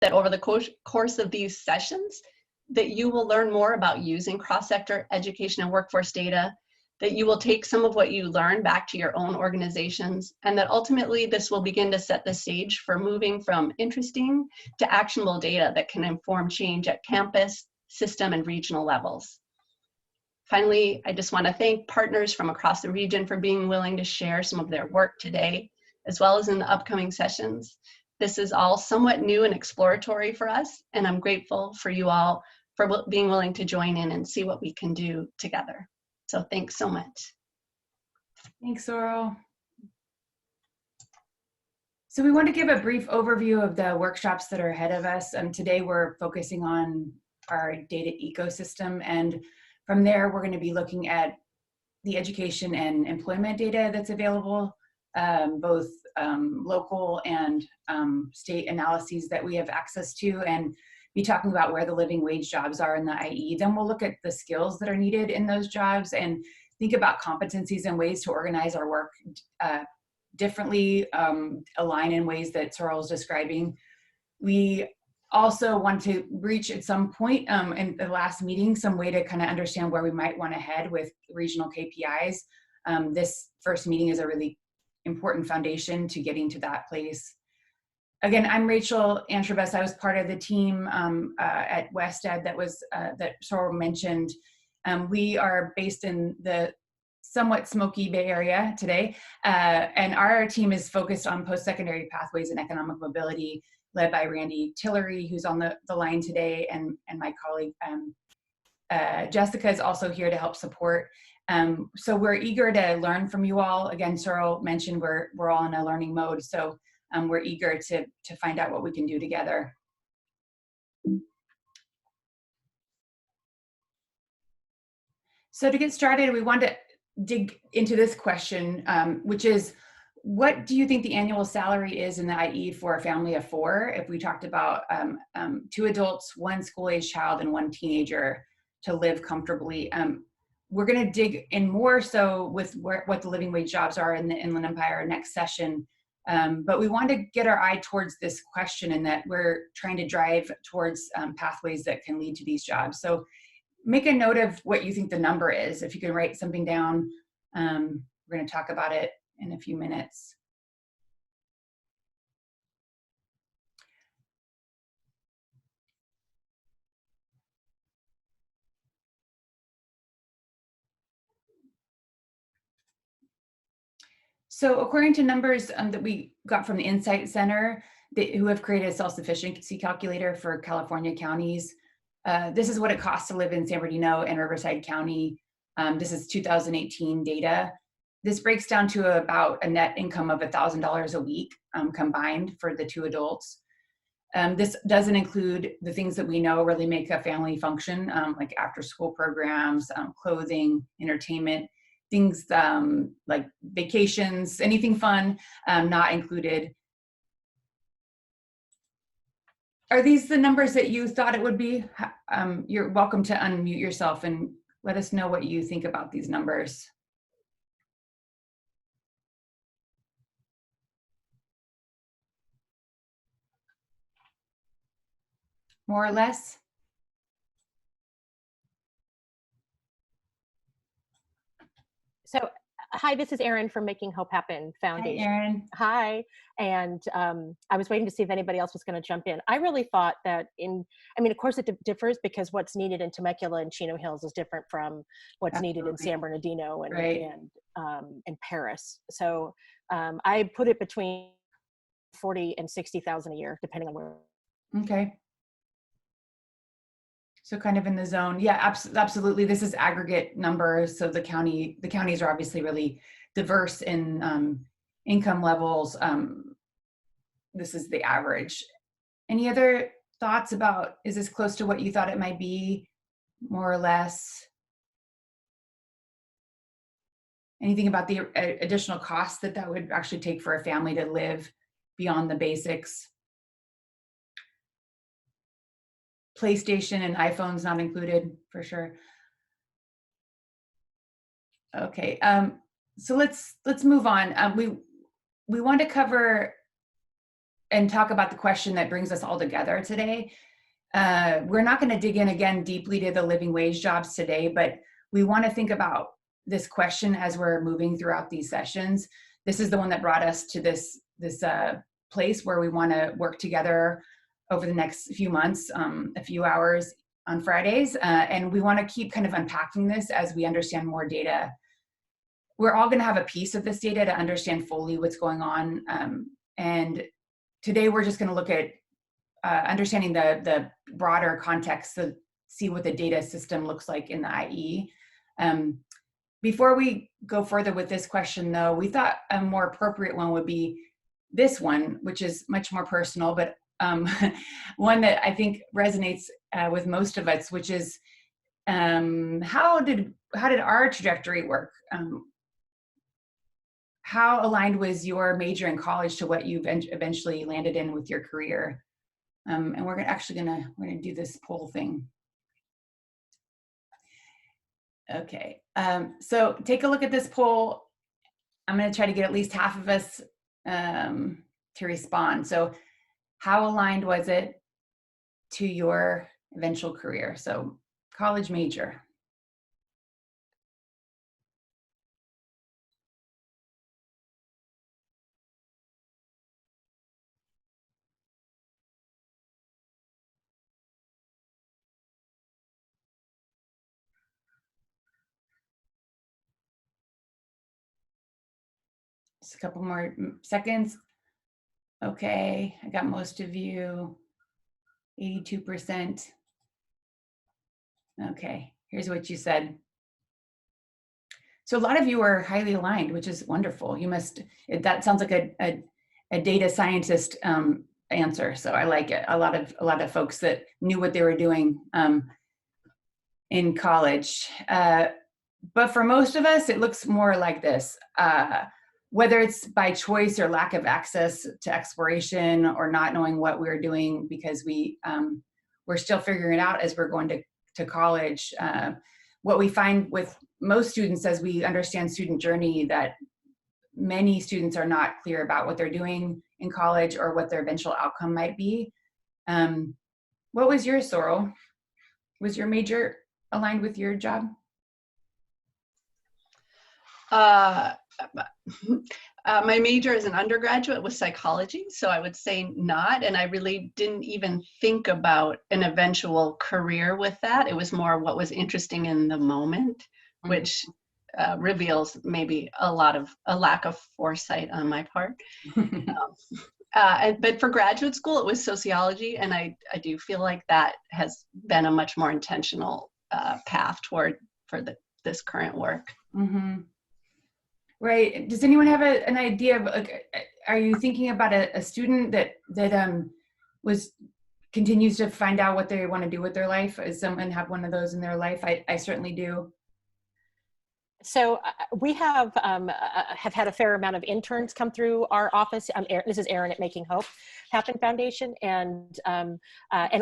that over the course of these sessions, that you will learn more about using cross-sector education and workforce data, that you will take some of what you learn back to your own organizations, and that ultimately this will begin to set the stage for moving from interesting to actionable data that can inform change at campus, system, and regional levels. Finally, I just want to thank partners from across the region for being willing to share some of their work today, as well as in the upcoming sessions. This is all somewhat new and exploratory for us, and I'm grateful for you all for being willing to join in and see what we can do together. So thanks so much. Thanks, Sorrel. So we want to give a brief overview of the workshops that are ahead of us. Today we're focusing on our data ecosystem, and from there we're going to be looking at the education and employment data that's available, both local and state analyses that we have access to, and be talking about where the living wage jobs are in the IE. Then we'll look at the skills that are needed in those jobs and think about competencies and ways to organize our work differently, align in ways that Sorrel is describing. We also want to reach at some point in the last meeting some way to kind of understand where we might want to head with regional KPIs. This first meeting is a really important foundation to getting to that place. Again, I'm Rachel Antrobus. I was part of the team at WestEd that Sorrel mentioned. We are based in the somewhat smoky Bay Area today, and our team is focused on post-secondary pathways and economic mobility, led by Randy Tillery, who's on the line today, and my colleague Jessica is also here to help support. So we're eager to learn from you all. Again, Sorrel mentioned we're all in a learning mode, so we're eager to find out what we can do together. So to get started, we want to dig into this question, which is, what do you think the annual salary is in the IE for a family of 4? If we talked about 2 adults, 1 school-age child, and 1 teenager to live comfortably. We're going to dig in more so with what the living wage jobs are in the Inland Empire next session. But we want to get our eye towards this question, and that we're trying to drive towards pathways that can lead to these jobs. So make a note of what you think the number is. If you can write something down, we're going to talk about it in a few minutes. So according to numbers that we got from the Insight Center, who have created a self-sufficiency calculator for California counties, this is what it costs to live in San Bernardino and Riverside County. This is 2018 data. This breaks down to about a net income of $1,000 a week combined for the 2 adults. This doesn't include the things that we know really make a family function, like after-school programs, clothing, entertainment, things like vacations, anything fun, not included. Are these the numbers that you thought it would be? You're welcome to unmute yourself and let us know what you think about these numbers. More or less? So, hi, this is Erin from Making Hope Happen Foundation. Hi, Erin. Hi, and I was waiting to see if anybody else was going to jump in. I really thought that of course it differs because what's needed in Temecula and Chino Hills is different from what's Absolutely. needed in San Bernardino and, Right. and Paris. So I put it between 40 and 60,000 a year, depending on where. Okay. So kind of in the zone. Yeah, absolutely. This is aggregate numbers. So the counties are obviously really diverse in income levels. This is the average. Any other thoughts about, is this close to what you thought it might be, more or less? Anything about the additional costs that would actually take for a family to live beyond the basics? PlayStation and iPhones not included, for sure. Okay, so let's move on. We want to cover and talk about the question that brings us all together today. We're not going to dig in again deeply to the living wage jobs today, but we want to think about this question as we're moving throughout these sessions. This is the one that brought us to this place where we want to work together over the next few months, a few hours on Fridays, and we want to keep kind of unpacking this as we understand more data. We're all going to have a piece of this data to understand fully what's going on, and today we're just going to look at understanding the broader context to see what the data system looks like in the IE. Before we go further with this question though, we thought a more appropriate one would be this one, which is much more personal, but one that I think resonates with most of us, which is how did our trajectory work? How aligned was your major in college to what you've eventually landed in with your career? And we're gonna do this poll thing. Okay, so take a look at this poll. I'm gonna try to get at least half of us to respond. So how aligned was it to your eventual career? So college major. Just a couple more seconds. Okay, I got most of you, 82%. Okay, here's what you said. So a lot of you are highly aligned, which is wonderful. You must, that sounds like a data scientist answer. So I like it. A lot of folks that knew what they were doing in college. But for most of us, it looks more like this. Whether it's by choice or lack of access to exploration or not knowing what we're doing because we're still figuring it out as we're going to college. What we find with most students as we understand student journey, that many students are not clear about what they're doing in college or what their eventual outcome might be. What was yours, Sorrel? Was your major aligned with your job? My major as an undergraduate was psychology, so I would say not, and I really didn't even think about an eventual career with that. It was more what was interesting in the moment, which reveals maybe a lack of foresight on my part. But for graduate school, it was sociology, and I do feel like that has been a much more intentional path for this current work. Mm-hmm. Right. Does anyone have an idea of, like, are you thinking about a student that continues to find out what they want to do with their life? Does someone have one of those in their life? I certainly do. So we have had a fair amount of interns come through our office. This is Erin at Making Hope Happen Foundation, and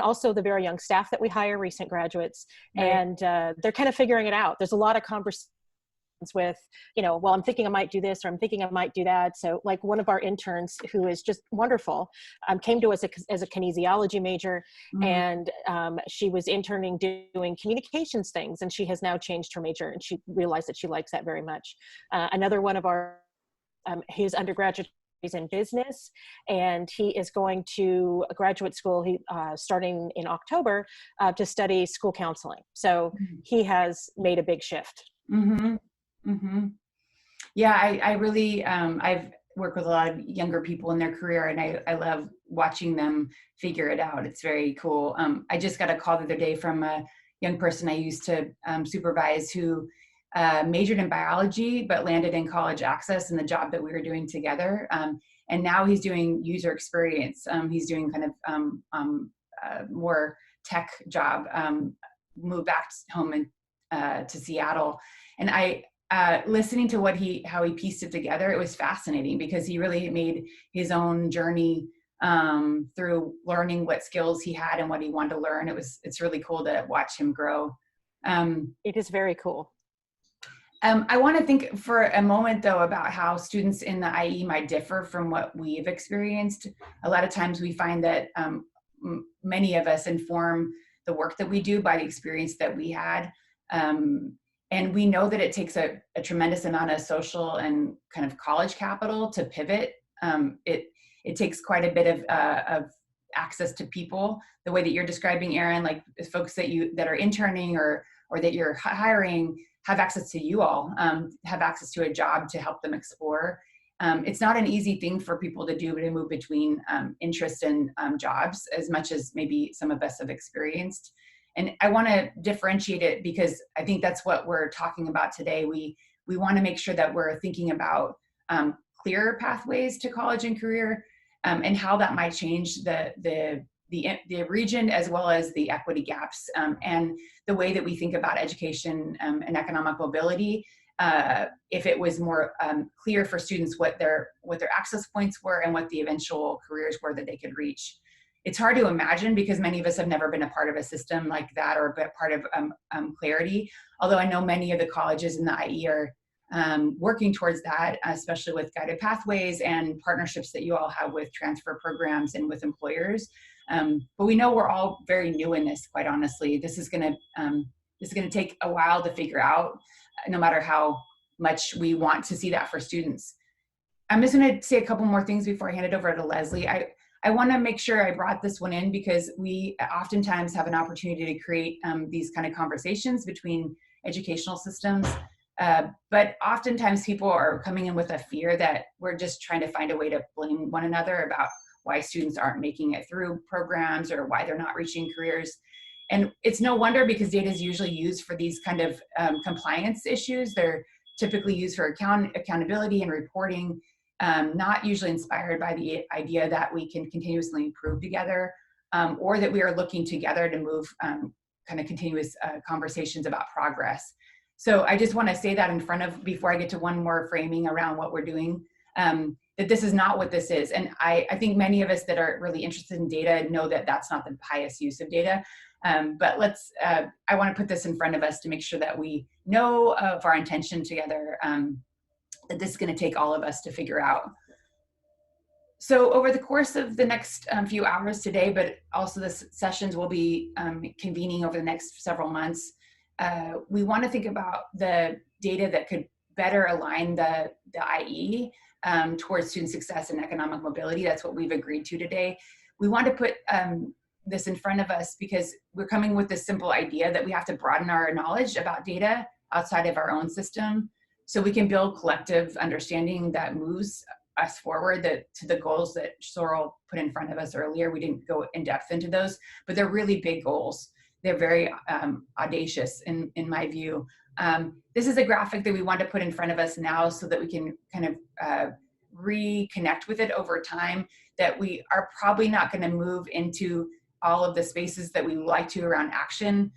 also the very young staff that we hire, recent graduates, right. And they're kind of figuring it out. There's a lot of conversations with, well, I'm thinking I might do this, or I'm thinking I might do that. So like one of our interns, who is just wonderful, came to us as a kinesiology major, and she was interning doing communications things, and she has now changed her major, and she realized that she likes that very much. Another one of our, his undergraduate is in business, and he is going to a graduate school, starting in October, to study school counseling. So he has made a big shift. Mm-hmm. Mm-hmm. Yeah, I really, I've worked with a lot of younger people in their career, and I love watching them figure it out. It's very cool. I just got a call the other day from a young person I used to supervise who majored in biology, but landed in college access in the job that we were doing together. And now he's doing user experience. He's doing kind of more tech job, moved back home to Seattle. And listening to how he pieced it together, it was fascinating because he really made his own journey through learning what skills he had and what he wanted to learn. It's really cool to watch him grow. It is very cool. I want to think for a moment, though, about how students in the IE might differ from what we've experienced. A lot of times we find that many of us inform the work that we do by the experience that we had. And we know that it takes a tremendous amount of social and kind of college capital to pivot. It takes quite a bit of access to people, the way that you're describing, Erin, like folks that are interning or that you're hiring have access to you all, have access to a job to help them explore. It's not an easy thing for people to do, to move between interests and jobs, as much as maybe some of us have experienced. And I want to differentiate it because I think that's what we're talking about today. We want to make sure that we're thinking about clearer pathways to college and career, and how that might change the region as well as the equity gaps, and the way that we think about education and economic mobility. If it was more clear for students what their access points were and what the eventual careers were that they could reach. It's hard to imagine because many of us have never been a part of a system like that or a part of Clarity. Although I know many of the colleges in the IE are working towards that, especially with guided pathways and partnerships that you all have with transfer programs and with employers. But we know we're all very new in this, quite honestly. This is gonna take a while to figure out, no matter how much we want to see that for students. I'm just gonna say a couple more things before I hand it over to Leslie. I wanna make sure I brought this one in because we oftentimes have an opportunity to create these kind of conversations between educational systems. But oftentimes people are coming in with a fear that we're just trying to find a way to blame one another about why students aren't making it through programs or why they're not reaching careers. And it's no wonder because data is usually used for these kind of compliance issues. They're typically used for accountability and reporting, not usually inspired by the idea that we can continuously improve together, or that we are looking together to move kind of continuous conversations about progress. So I just want to say that in front of, before I get to one more framing around what we're doing, that this is not what this is. And I think many of us that are really interested in data know that that's not the highest use of data. But I want to put this in front of us to make sure that we know of our intention together, that this is going to take all of us to figure out. So over the course of the next few hours today, but also the sessions will be convening over the next several months, we want to think about the data that could better align the IE towards student success and economic mobility. That's what we've agreed to today. We want to put this in front of us because we're coming with this simple idea that we have to broaden our knowledge about data outside of our own system so we can build collective understanding that moves us forward to the goals that Sorrel put in front of us earlier. We didn't go in depth into those, but they're really big goals. They're very audacious in my view. This is a graphic that we want to put in front of us now so that we can kind of reconnect with it over time, that we are probably not going to move into all of the spaces that we like to around action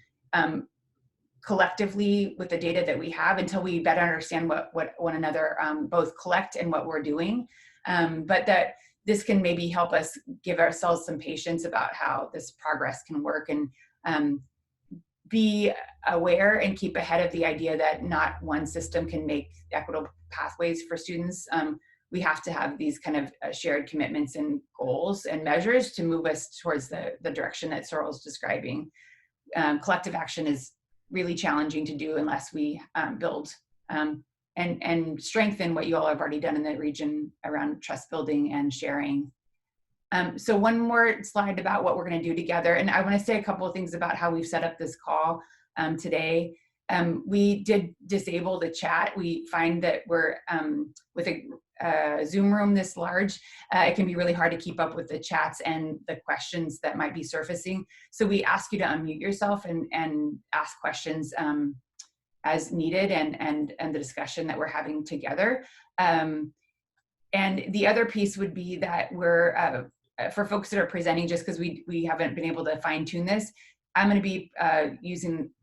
collectively with the data that we have until we better understand what one another both collect and what we're doing. But that this can maybe help us give ourselves some patience about how this progress can work, and be aware and keep ahead of the idea that not one system can make equitable pathways for students. We have to have these kind of shared commitments and goals and measures to move us towards the direction that Sorrel's describing. Collective action is really challenging to do unless we build and strengthen what you all have already done in the region around trust building and sharing. So one more slide about what we're going to do together. And I want to say a couple of things about how we've set up this call today. We did disable the chat. We find that we're with a Zoom room this large, it can be really hard to keep up with the chats and the questions that might be surfacing. So we ask you to unmute yourself and ask questions as needed, and the discussion that we're having together. And the other piece would be that we're, for folks that are presenting, just because we haven't been able to fine tune this, I'm going to be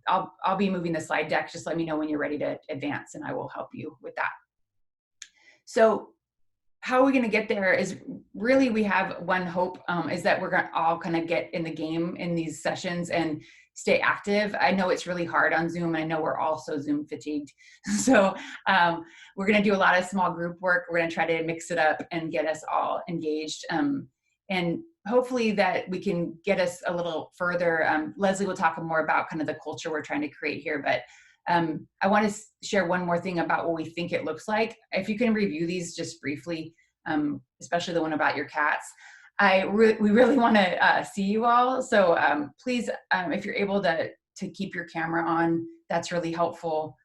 I'll be moving the slide deck. Just let me know when you're ready to advance and I will help you with that. So how are we going to get there is really, we have one hope, is that we're going to all kind of get in the game in these sessions and stay active. I know it's really hard on Zoom. I know we're all so Zoom fatigued. So we're going to do a lot of small group work. We're going to try to mix it up and get us all engaged. And hopefully that we can get us a little further. Leslie will talk more about kind of the culture we're trying to create here, but I want to share one more thing about what we think it looks like. If you can review these just briefly, especially the one about your cats. We really want to see you all. So please, if you're able to keep your camera on, that's really helpful,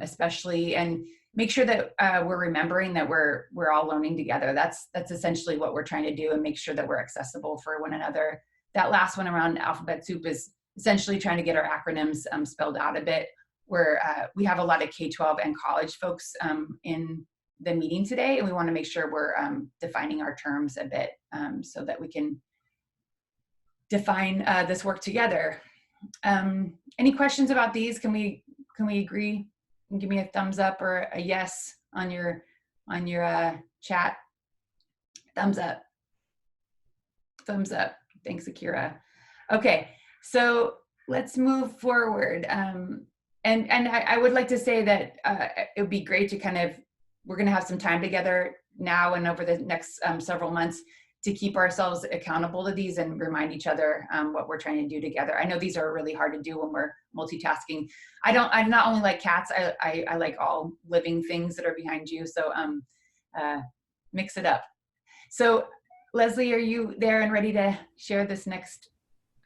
especially, and make sure that we're remembering that we're all learning together. That's essentially what we're trying to do, and make sure that we're accessible for one another. That last one around alphabet soup is essentially trying to get our acronyms spelled out a bit, where we have a lot of K-12 and college folks in the meeting today, and we want to make sure we're defining our terms a bit so that we can define this work together. Any questions about these? Can we agree? Give me a thumbs up or a yes on your chat. Thumbs up. Thumbs up. Thanks, Akira. Okay, so let's move forward. And I would like to say that it would be great to kind of, we're going to have some time together now and over the next several months to keep ourselves accountable to these and remind each other what we're trying to do together. I know these are really hard to do when we're multitasking. I not only like cats, I like all living things that are behind you. So mix it up. So Leslie, are you there and ready to share this next?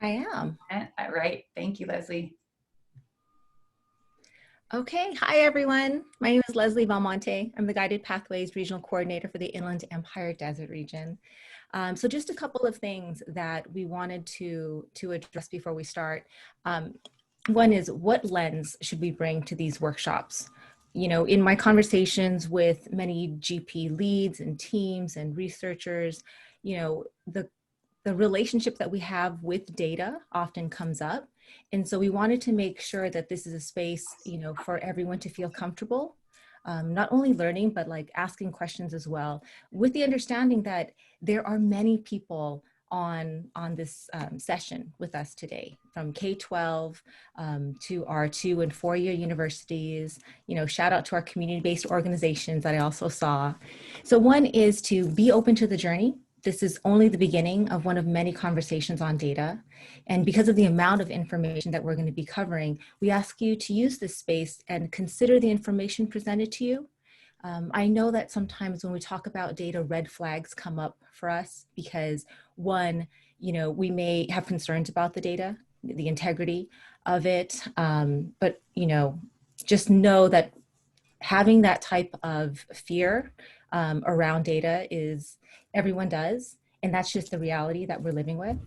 I am. All right. Thank you, Leslie. Okay, hi everyone. My name is Leslie Belmonte. I'm the Guided Pathways Regional Coordinator for the Inland Empire Desert region. So just a couple of things that we wanted to address before we start. One is, what lens should we bring to these workshops? You know, in my conversations with many GP leads and teams and researchers, you know, the relationship that we have with data often comes up. And so we wanted to make sure that this is a space, you know, for everyone to feel comfortable, not only learning, but like asking questions as well, with the understanding that there are many people on this session with us today, from K-12 to our 2- and 4-year universities. You know, shout out to our community-based organizations that I also saw. So one is to be open to the journey. This is only the beginning of one of many conversations on data. And because of the amount of information that we're going to be covering, we ask you to use this space and consider the information presented to you. I know that sometimes when we talk about data, red flags come up for us because, one, you know, we may have concerns about the data, the integrity of it, but, you know, just know that having that type of fear around data is, everyone does, and that's just the reality that we're living with,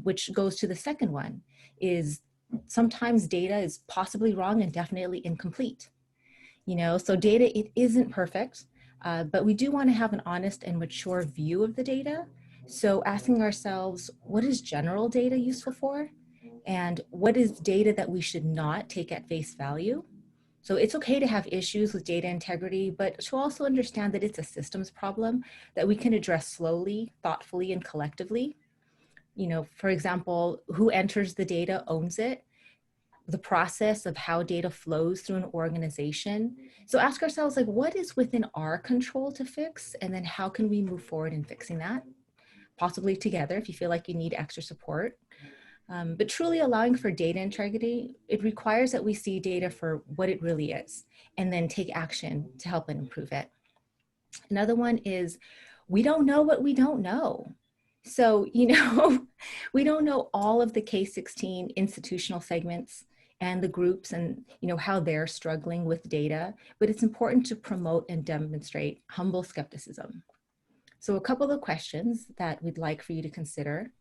which goes to the second one, is sometimes data is possibly wrong and definitely incomplete. You know, so data, it isn't perfect, but we do want to have an honest and mature view of the data. So asking ourselves, what is general data useful for? And what is data that we should not take at face value? So it's okay to have issues with data integrity, but to also understand that it's a systems problem that we can address slowly, thoughtfully, and collectively. You know, for example, who enters the data owns it, the process of how data flows through an organization. So ask ourselves, like, what is within our control to fix? And then how can we move forward in fixing that? Possibly together if you feel like you need extra support. But truly allowing for data integrity, it requires that we see data for what it really is and then take action to help and improve it. Another one is, we don't know what we don't know. So, you know, we don't know all of the K-16 institutional segments and the groups and, you know, how they're struggling with data, but it's important to promote and demonstrate humble skepticism. So a couple of questions that we'd like for you to consider.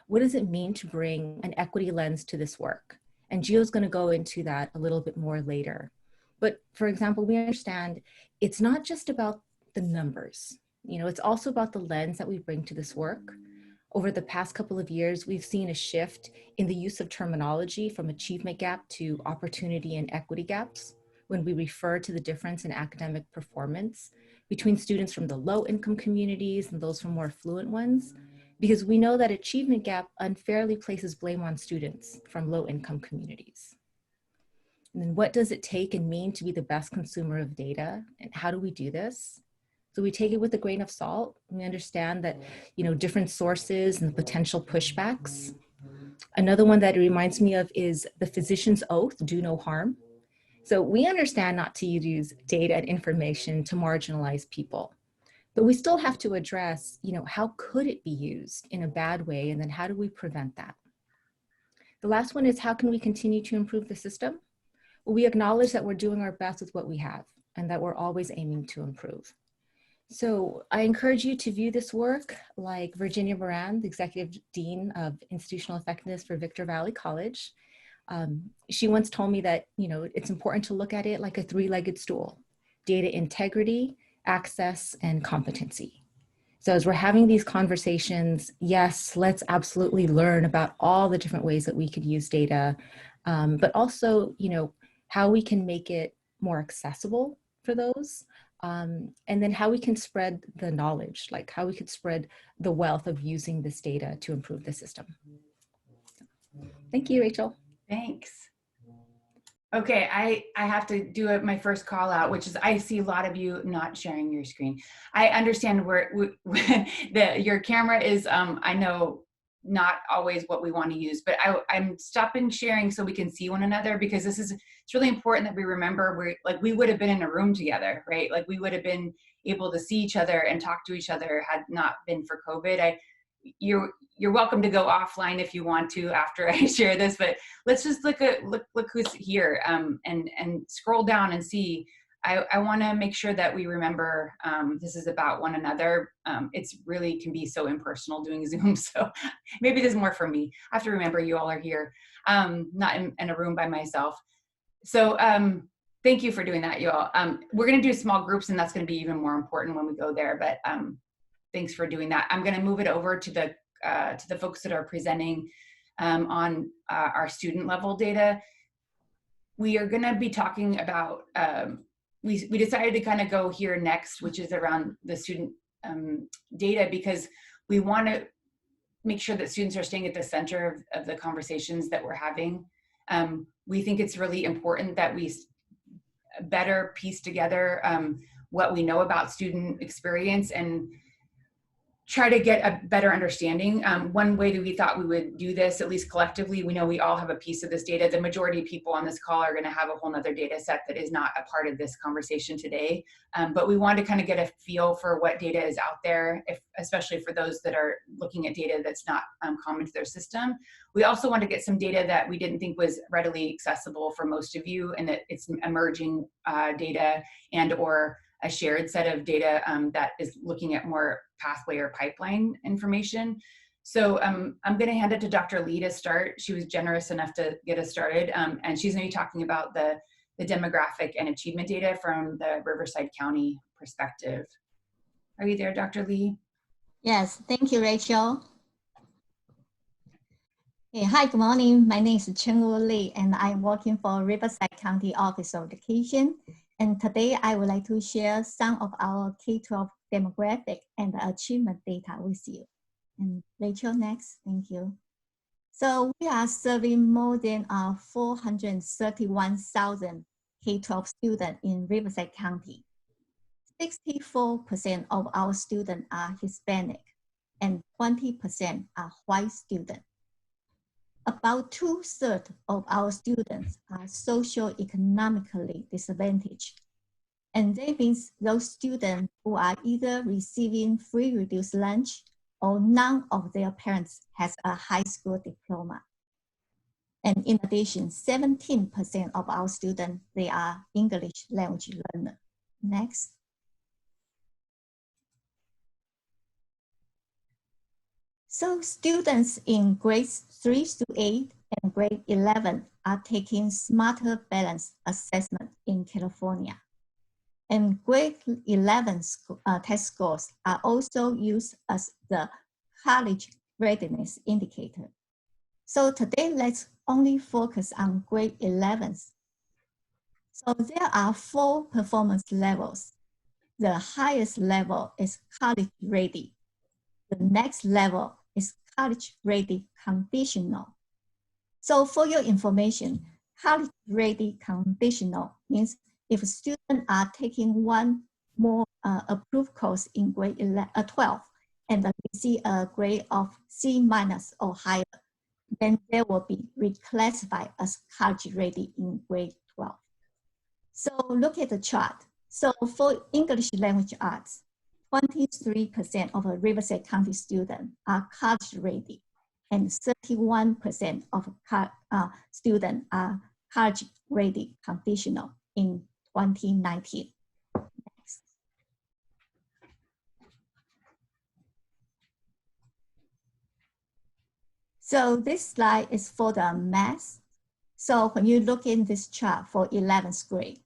What does it mean to bring an equity lens to this work? And Gio's going to go into that a little bit more later. But for example, we understand it's not just about the numbers. You know, it's also about the lens that we bring to this work. Over the past couple of years, we've seen a shift in the use of terminology from achievement gap to opportunity and equity gaps when we refer to the difference in academic performance between students from the low income communities and those from more affluent ones. because we know that achievement gap unfairly places blame on students from low-income communities. And then what does it take and mean to be the best consumer of data? And how do we do this? So we take it with a grain of salt. We understand that, different sources and the potential pushbacks. Another one that it reminds me of is the physician's oath, do no harm. So we understand not to use data and information to marginalize people, but we still have to address, how could it be used in a bad way? And then how do we prevent that? The last one is, how can we continue to improve the system? Well, we acknowledge that we're doing our best with what we have and that we're always aiming to improve. So I encourage you to view this work like Virginia Moran, the Executive Dean of Institutional Effectiveness for Victor Valley College. She once told me that, it's important to look at it like a three-legged stool: data integrity, access, and competency. So as we're having these conversations, yes, let's absolutely learn about all the different ways that we could use data, but also, how we can make it more accessible for those. And then how we can spread the knowledge, like how we could spread the wealth of using this data to improve the system. Thank you, Rachel. Thanks. Okay, I have to do my first call out, which is I see a lot of you not sharing your screen. I understand your camera is, I know, not always what we want to use, but I'm stopping sharing so we can see one another, because it's really important that we remember we would have been in a room together, right? Like we would have been able to see each other and talk to each other had not been for COVID. You're welcome to go offline if you want to after I share this, but let's just look who's here, and scroll down and see. I want to make sure that we remember this is about one another. It's really can be so impersonal doing Zoom, so maybe this is more for me. I have to remember you all are here, not in a room by myself. So thank you for doing that, you all. We're going to do small groups, and that's going to be even more important when we go there, but thanks for doing that. I'm going to move it over to the folks that are presenting on our student level data. We are going to be talking about we decided to kind of go here next, which is around the student data, because we want to make sure that students are staying at the center of the conversations that we're having. We think it's really important that we better piece together what we know about student experience and try to get a better understanding. One way that we thought we would do this, at least collectively, we know we all have a piece of this data. The majority of people on this call are going to have a whole nother data set that is not a part of this conversation today. But we want to kind of get a feel for what data is out there, especially for those that are looking at data that's not common to their system. We also want to get some data that we didn't think was readily accessible for most of you, and that it's emerging data and or a shared set of data that is looking at more pathway or pipeline information. So I'm going to hand it to Dr. Lee to start. She was generous enough to get us started, and she's going to be talking about the demographic and achievement data from the Riverside County perspective. Are you there, Dr. Lee? Yes, thank you, Rachel. Hey, hi, good morning. My name is Chengwu Lee, and I'm working for Riverside County Office of Education. And today I would like to share some of our K-12 demographic and achievement data with you. And Rachel, next, thank you. So we are serving more than 431,000 K-12 students in Riverside County. 64% of our students are Hispanic and 20% are white students. About 2/3 of our students are socioeconomically disadvantaged. And that means those students who are either receiving free reduced lunch or none of their parents has a high school diploma. And in addition, 17% of our students, they are English language learners. Next. So students in grades 3 to 8 and grade 11 are taking smarter balance assessment in California. And grade 11 test scores are also used as the college readiness indicator. So today, let's only focus on grade 11s. So there are 4 performance levels. The highest level is college ready. The next level is college-ready conditional. So for your information, college-ready conditional means if students are taking one more approved course in grade 12 and receive a grade of C- or higher, then they will be reclassified as college-ready in grade 12. So look at the chart. So for English language arts, 23% of Riverside County students are college-ready, and 31% of students are college-ready conditional in 2019. Next. So this slide is for the math. So when you look in this chart for 11th grade,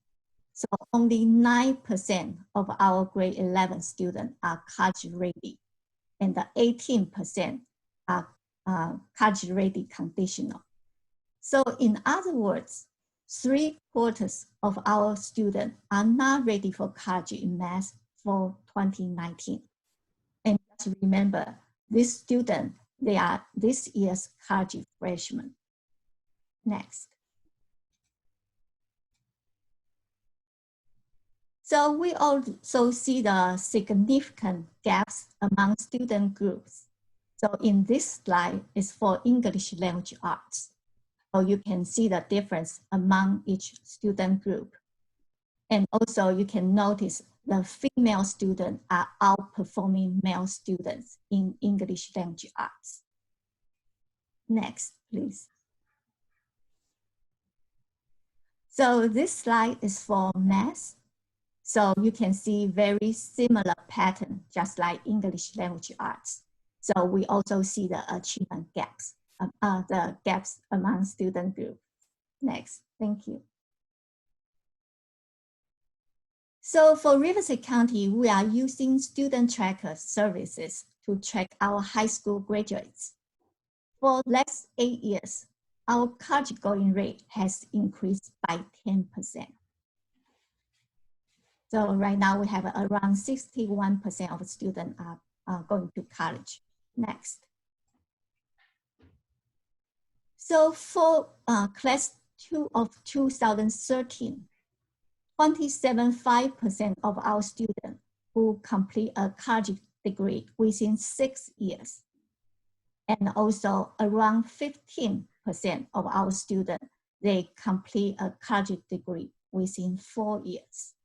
so only 9% of our grade 11 students are college-ready, and the 18% are college-ready conditional. So in other words, 3/4 of our students are not ready for college in math for 2019. And just remember, these students, they are this year's college freshmen. Next. So we also see the significant gaps among student groups. So in this slide is for English language arts. So you can see the difference among each student group. And also you can notice the female students are outperforming male students in English language arts. Next, please. So this slide is for math. So you can see very similar pattern, just like English language arts. So we also see the achievement gaps, the gaps among student group. Next, thank you. So for Riverside County, we are using student tracker services to track our high school graduates. For the last 8 years, our college going rate has increased by 10%. So right now we have around 61% of students are going to college. Next. So for class 2 of 2013, 27.5% of our students who complete a college degree within 6 years. And also around 15% of our students, they complete a college degree within 4 years.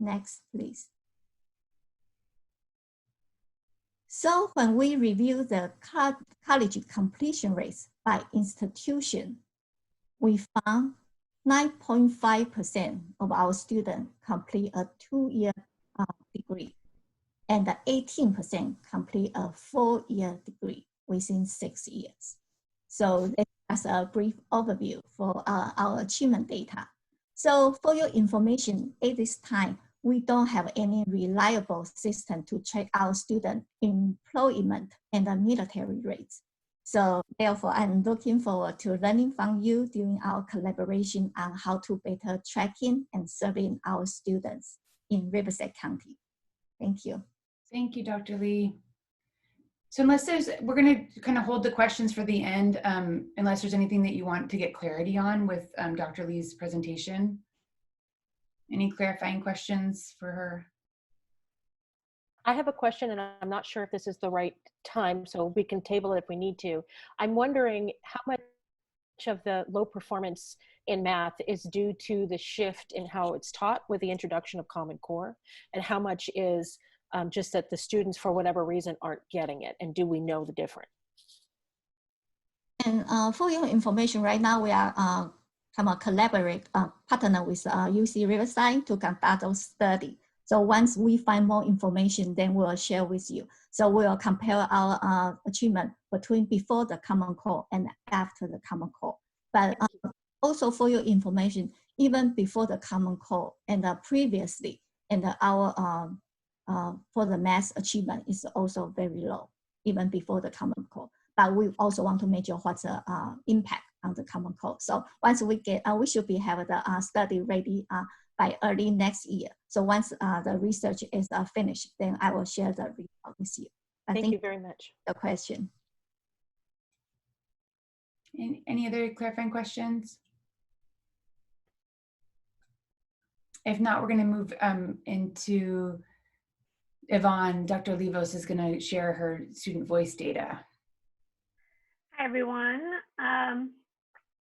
Next, please. So when we review the college completion rates by institution, we found 9.5% of our students complete a 2-year degree, and 18% complete a 4-year degree within 6 years. So that's a brief overview for our achievement data. So for your information, at this time, we don't have any reliable system to track our student employment and the military rates. So therefore, I'm looking forward to learning from you during our collaboration on how to better tracking and serving our students in Riverside County. Thank you. Thank you, Dr. Lee. So we're going to kind of hold the questions for the end, unless there's anything that you want to get clarity on with Dr. Lee's presentation. Any clarifying questions for her? I have a question, and I'm not sure if this is the right time, so we can table it if we need to. I'm wondering how much of the low performance in math is due to the shift in how it's taught with the introduction of Common Core, and how much is just that the students, for whatever reason, aren't getting it, and do we know the difference? And for your information, right now we are partner with UC Riverside to conduct those studies. So once we find more information, then we'll share with you. So we'll compare our achievement between before the Common Core and after the Common Core. But also for your information, even before the Common Core and previously, and our for the math achievement is also very low, even before the Common Core. But we also want to measure what's the impact on the Common Core. So once we get, we should be have the study ready by early next year. So once the research is finished, then I will share the report with you. Thank you very much. The question. Any other clarifying questions? If not, we're going to move into Yvonne. Dr. Levos is going to share her student voice data. Hi, everyone. All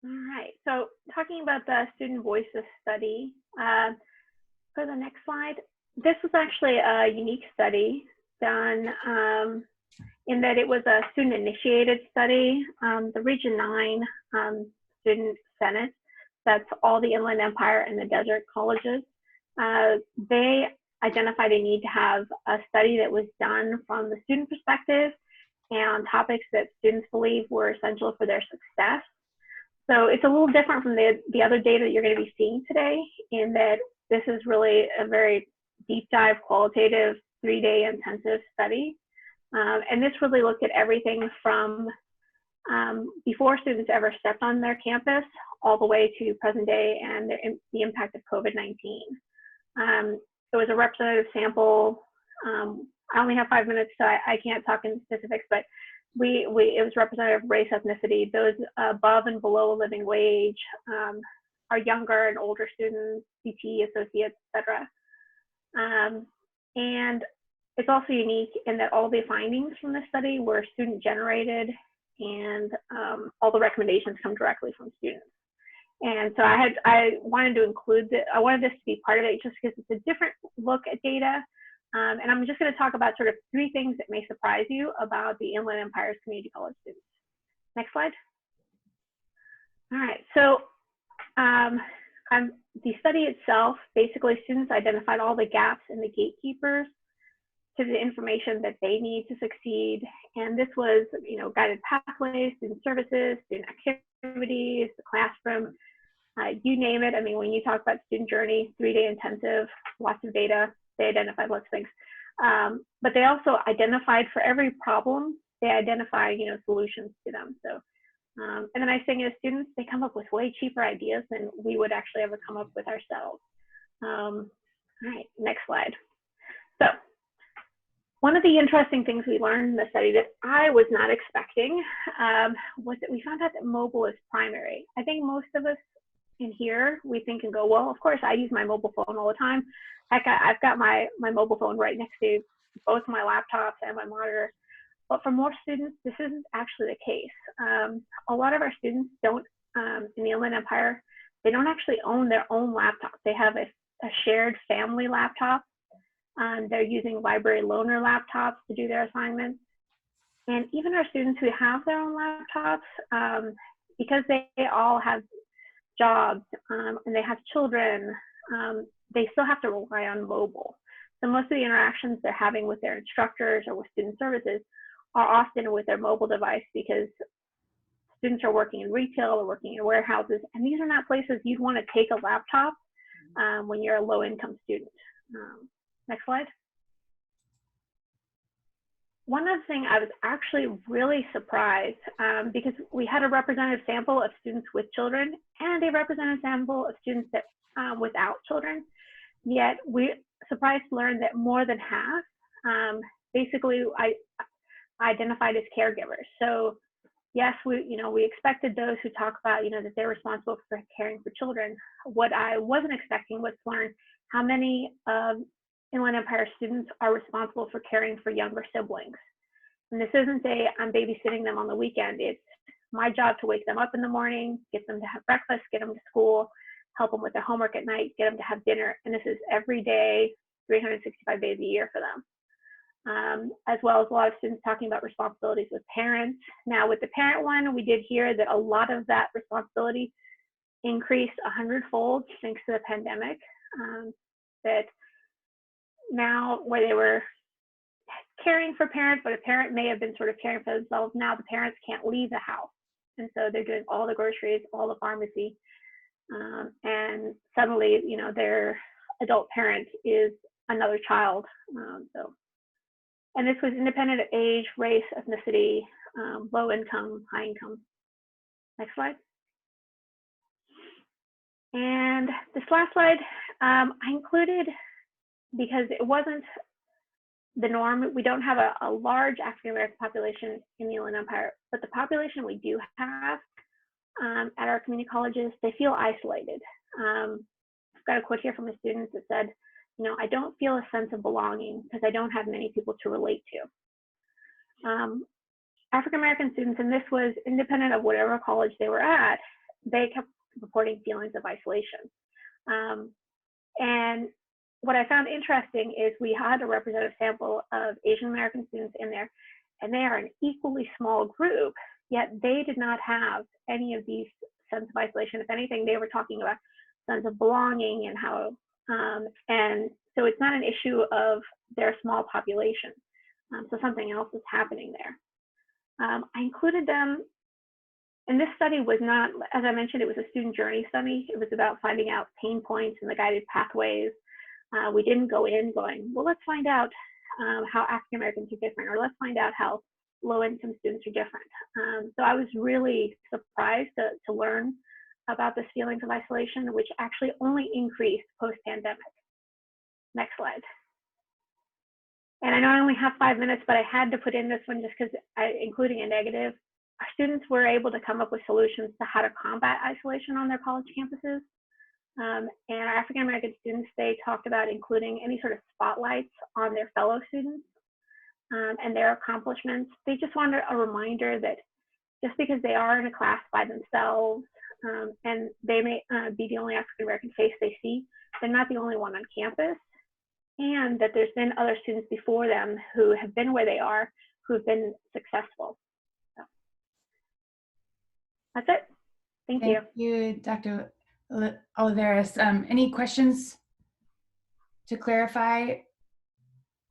right, so talking about the student voices study, for the next slide, this was actually a unique study done in that it was a student-initiated study. The Region 9 Student Senate, that's all the Inland Empire and the Desert colleges, they identified a need to have a study that was done from the student perspective and topics that students believe were essential for their success. So it's a little different from the other data that you're going to be seeing today, in that this is really a very deep dive, qualitative, 3-day intensive study. And this really looked at everything from before students ever stepped on their campus all the way to present day and the impact of COVID-19. It was a representative sample. I only have 5 minutes, so I can't talk in specifics, but it was representative of race, ethnicity, those above and below a living wage, our younger and older students, CT, associates, etc. And it's also unique in that all the findings from this study were student generated, and all the recommendations come directly from students. And so I wanted to include I wanted this to be part of it just because it's a different look at data. And I'm just going to talk about sort of 3 things that may surprise you about the Inland Empire's community college students. Next slide. All right, so the study itself, basically students identified all the gaps and the gatekeepers to the information that they need to succeed. And this was, guided pathways, student services, student activities, the classroom, you name it. I mean, when you talk about student journey, 3-day intensive, lots of data, they identified lots of things. But they also identified for every problem, they identify, solutions to them. So, and the nice thing is students, they come up with way cheaper ideas than we would actually ever come up with ourselves. All right, next slide. So, one of the interesting things we learned in the study that I was not expecting was that we found out that mobile is primary. I think most of us in here, we think and go, well, of course, I use my mobile phone all the time. Heck, I've got my mobile phone right next to both my laptops and my monitor. But for more students, this isn't actually the case. A lot of our students don't, in the Inland Empire, they don't actually own their own laptop. They have a shared family laptop. They're using library loaner laptops to do their assignments. And even our students who have their own laptops, because they all have jobs and they have children, they still have to rely on mobile. So most of the interactions they're having with their instructors or with student services are often with their mobile device, because students are working in retail or working in warehouses, and these are not places you'd want to take a laptop when you're a low-income student. Next slide. One other thing, I was actually really surprised because we had a representative sample of students with children and a representative sample of students that without children. Yet we surprised to learn that more than half basically identified as caregivers. So yes, we expected those who talk about that they're responsible for caring for children. What I wasn't expecting was to learn how many Inland Empire students are responsible for caring for younger siblings. And this isn't I'm babysitting them on the weekend. It's my job to wake them up in the morning, get them to have breakfast, get them to school, help them with their homework at night, get them to have dinner. And this is every day, 365 days a year for them. As well as a lot of students talking about responsibilities with parents. Now with the parent one, we did hear that a lot of that responsibility increased 100-fold thanks to the pandemic. That now where they were caring for parents, but a parent may have been sort of caring for themselves, now the parents can't leave the house. And so they're doing all the groceries, all the pharmacy. And suddenly, their adult parent is another child. And this was independent of age, race, ethnicity, low income, high income. Next slide. And this last slide, I included because it wasn't the norm. We don't have a large African American population in the Inland Empire, but the population we do have at our community colleges, they feel isolated. I've got a quote here from a student that said, you know, I don't feel a sense of belonging because I don't have many people to relate to. African-American students, and this was independent of whatever college they were at, they kept reporting feelings of isolation. And what I found interesting is we had a representative sample of Asian American students in there, and they are an equally small group, yet they did not have any of these sense of isolation. If anything, they were talking about sense of belonging and how, and so it's not an issue of their small population. So something else is happening there. I included them, and this study was not, as I mentioned, it was a student journey study. It was about finding out pain points and the guided pathways. We didn't go in going, well, let's find out how African Americans are different, or let's find out how low-income students are different. So I was really surprised to learn about this feelings of isolation, which actually only increased post-pandemic. Next slide. And I know I only have 5 minutes, but I had to put in this one just because including a negative. Our students were able to come up with solutions to how to combat isolation on their college campuses. And our African American students, they talked about including any sort of spotlights on their fellow students and their accomplishments. They just wanted a reminder that just because they are in a class by themselves and they may be the only African American face they see, they're not the only one on campus, and that there's been other students before them who have been where they are, who have been successful. So that's it. Thank you. Thank you, Dr. Oliveris. Any questions to clarify?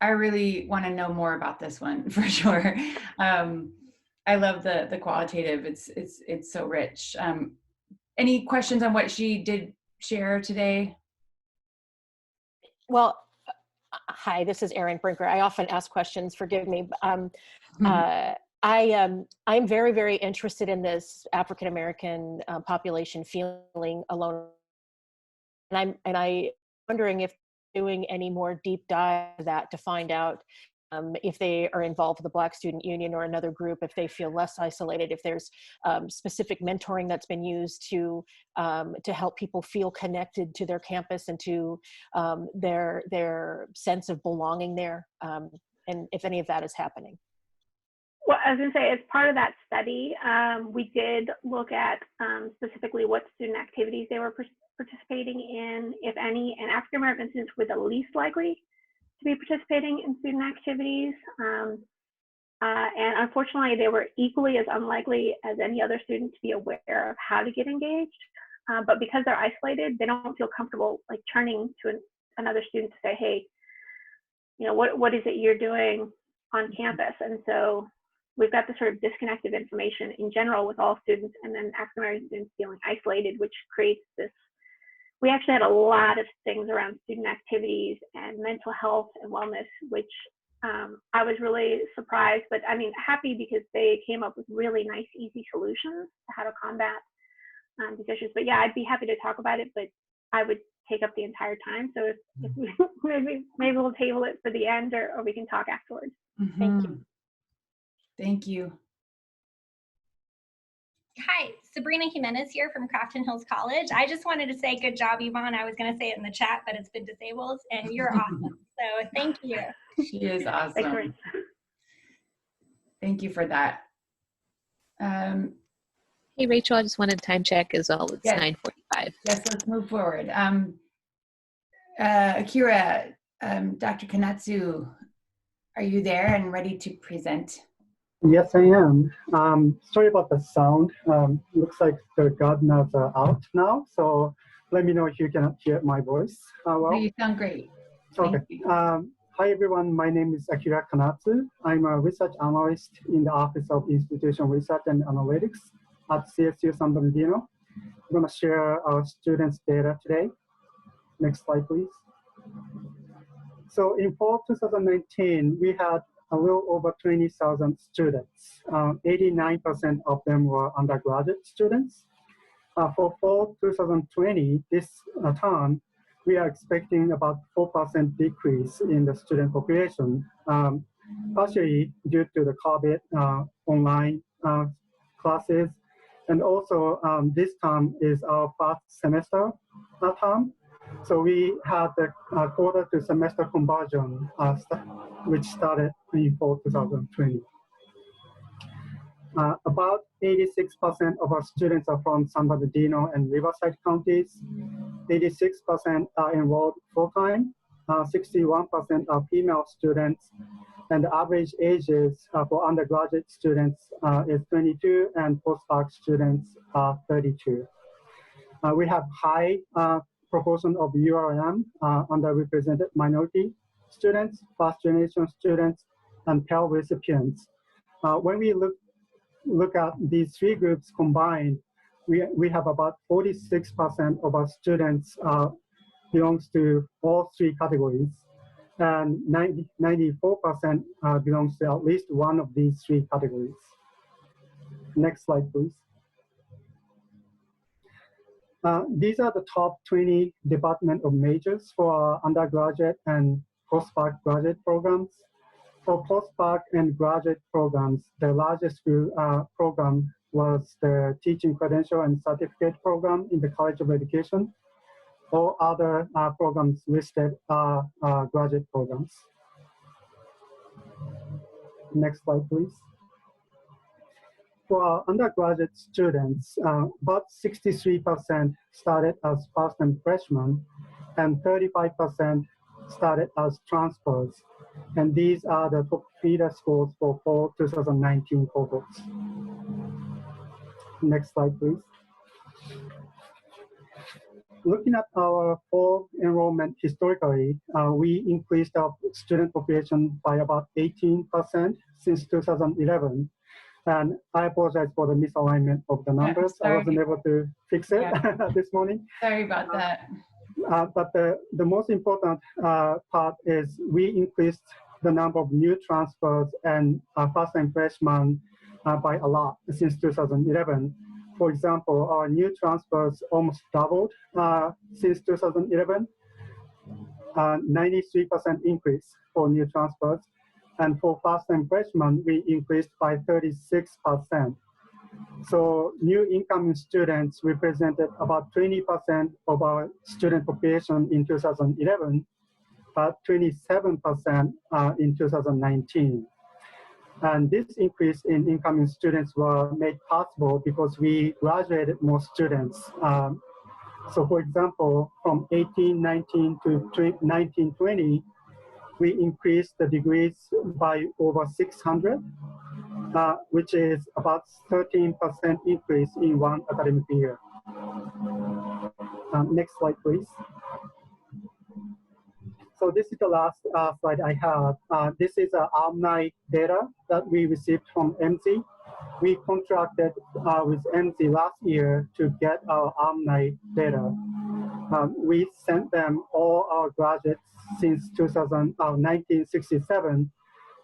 I really want to know more about this one for sure. I love the qualitative. It's so rich. Any questions on what she did share today? Well, hi, this is Erin Brinker. I often ask questions, forgive me. I'm very, very interested in this African-American population feeling alone. And I'm wondering if doing any more deep dive of that to find out if they are involved with the Black Student Union or another group, if they feel less isolated, if there's specific mentoring that's been used to help people feel connected to their campus and to their sense of belonging there, and if any of that is happening. Well, I was going to say, as part of that study, we did look at specifically what student activities they were participating in, if any, and African American students were the least likely to be participating in student activities. And unfortunately, they were equally as unlikely as any other student to be aware of how to get engaged. But because they're isolated, they don't feel comfortable like turning to another student to say, hey, you know, what is it you're doing on campus? And so we've got this sort of disconnected information in general with all students, and then African American students feeling isolated, which creates this. We actually had a lot of things around student activities and mental health and wellness, which I was really surprised, but I mean, happy because they came up with really nice, easy solutions to how to combat these issues. But yeah, I'd be happy to talk about it, but I would take up the entire time. So if we, maybe we'll table it for the end, or we can talk afterwards. Mm-hmm. Thank you. Thank you. Hi, Sabrina Jimenez here from Crafton Hills College. I just wanted to say good job, Yvonne. I was going to say it in the chat, but it's been disabled, and you're awesome. So thank you. She is awesome. Thank you for that. Hey, Rachel, I just wanted to time check as well. It's yes. 9:45. Yes, let's move forward. Akira, Dr. Kanatsu, are you there and ready to present? Yes, I am. Sorry about the sound. Looks like the gardeners are out now, so let me know if you can hear my voice. Well, you sound great. Okay. Hi, everyone. My name is Akira Kanatsu. I'm a research analyst in the Office of Institutional Research and Analytics at CSU San Bernardino. I'm going to share our students' data today. Next slide, please. So in fall 2019, we had a little over 20,000 students. 89% of them were undergraduate students. For fall 2020, this term, we are expecting about 4% decrease in the student population, partially due to the COVID online classes And also this term is our first semester term. So we had the quarter to semester conversion, which started in fall 2020. About 86% of our students are from San Bernardino and Riverside counties. 86% are enrolled full-time. 61% are female students. And the average ages for undergraduate students is 22, and postdoc students are 32. We have high proportion of URM, underrepresented minority students, first-generation students, and Pell recipients. When we look at these three groups combined, we have about 46% of our students belongs to all three categories, and 94% belongs to at least one of these three categories. Next slide, please. These are the top 20 department of majors for undergraduate and postdoc graduate programs. For postdoc and graduate programs, the largest program was the Teaching Credential and Certificate program in the College of Education. All other programs listed are graduate programs. Next slide, please. For our undergraduate students, about 63% started as first and freshmen, and 35% started as transfers. And these are the top feeder scores for fall 2019 cohorts. Next slide, please. Looking at our fall enrollment historically, we increased our student population by about 18% since 2011. And I apologize for the misalignment of the numbers. I wasn't able to fix it this morning. Sorry about that. But the most important part is we increased the number of new transfers and first-time freshmen by a lot since 2011. For example, our new transfers almost doubled since 2011, 93% increase for new transfers. And for first-time freshmen, we increased by 36%. So new incoming students represented about 20% of our student population in 2011, but 27% in 2019. And this increase in incoming students were made possible because we graduated more students. So for example, from 1819 to 1920, we increased the degrees by over 600, which is about 13% increase in one academic year. Next slide, please. So this is the last slide I have. This is alumni data that we received from MZ. We contracted with MZ last year to get our alumni data. We sent them all our graduates since 1967,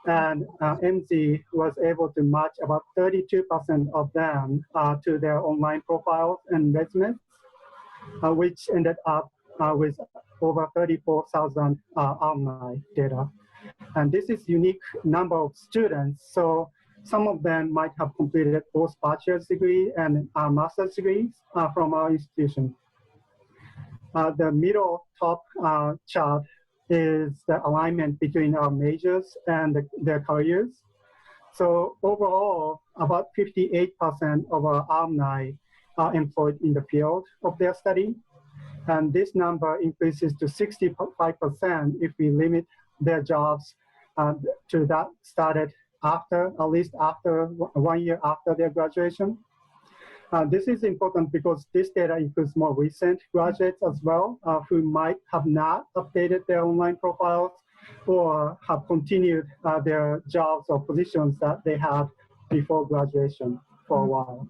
and MZ was able to match about 32% of them to their online profiles and resumes, which ended up with over 34,000 alumni data. And this is unique number of students. So some of them might have completed both bachelor's degree and master's degrees from our institution. The middle top chart is the alignment between our majors and their careers. So overall, about 58% of our alumni are employed in the field of their study. And this number increases to 65% if we limit their jobs to that started after, at least after 1 year after their graduation. This is important because this data includes more recent graduates as well, who might have not updated their online profiles or have continued their jobs or positions that they had before graduation for a while.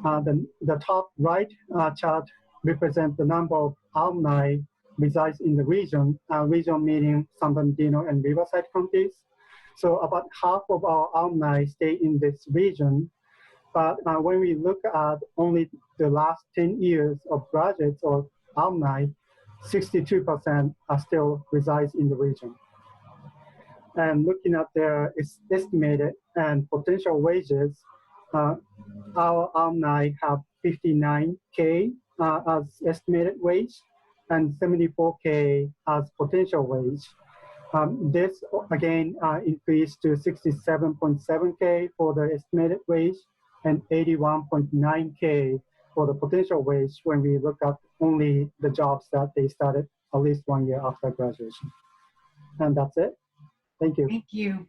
The top right chart represents the number of alumni resides in the region, region meaning San Bernardino and Riverside counties. So about half of our alumni stay in this region. But when we look at only the last 10 years of graduates or alumni, 62% still resides in the region. And looking at their estimated and potential wages, our alumni have 59K as estimated wage and 74K as potential wage. This again increased to 67.7K for the estimated wage and 81.9K for the potential wage when we look at only the jobs that they started at least 1 year after graduation. And that's it. Thank you. Thank you.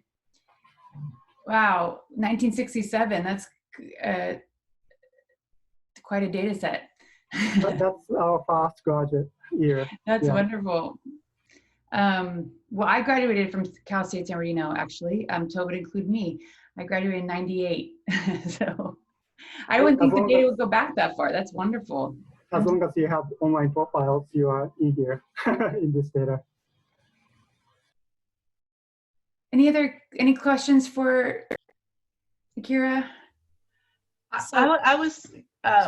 Wow, 1967, that's quite a data set. That's our first graduate year. That's yeah. wonderful. Well, I graduated from Cal State San Bernardino, actually, so it would include me. I graduated in 98. So I wouldn't think the data would go back that far. That's wonderful. As long as you have online profiles, you are in here in this data. Any questions for Akira? I was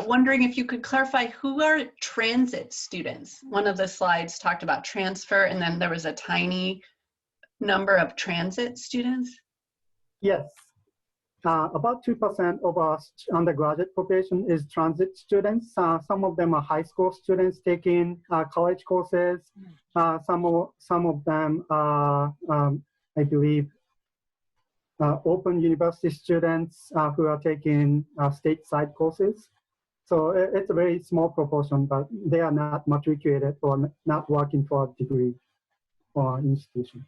wondering if you could clarify who are transit students. One of the slides talked about transfer, and then there was a tiny number of transit students. Yes, about 2% of our undergraduate population is transit students. Some of them are high school students taking college courses. Some of them are, I believe, open university students who are taking stateside courses. So it's a very small proportion, but they are not matriculated or not working for a degree or institution.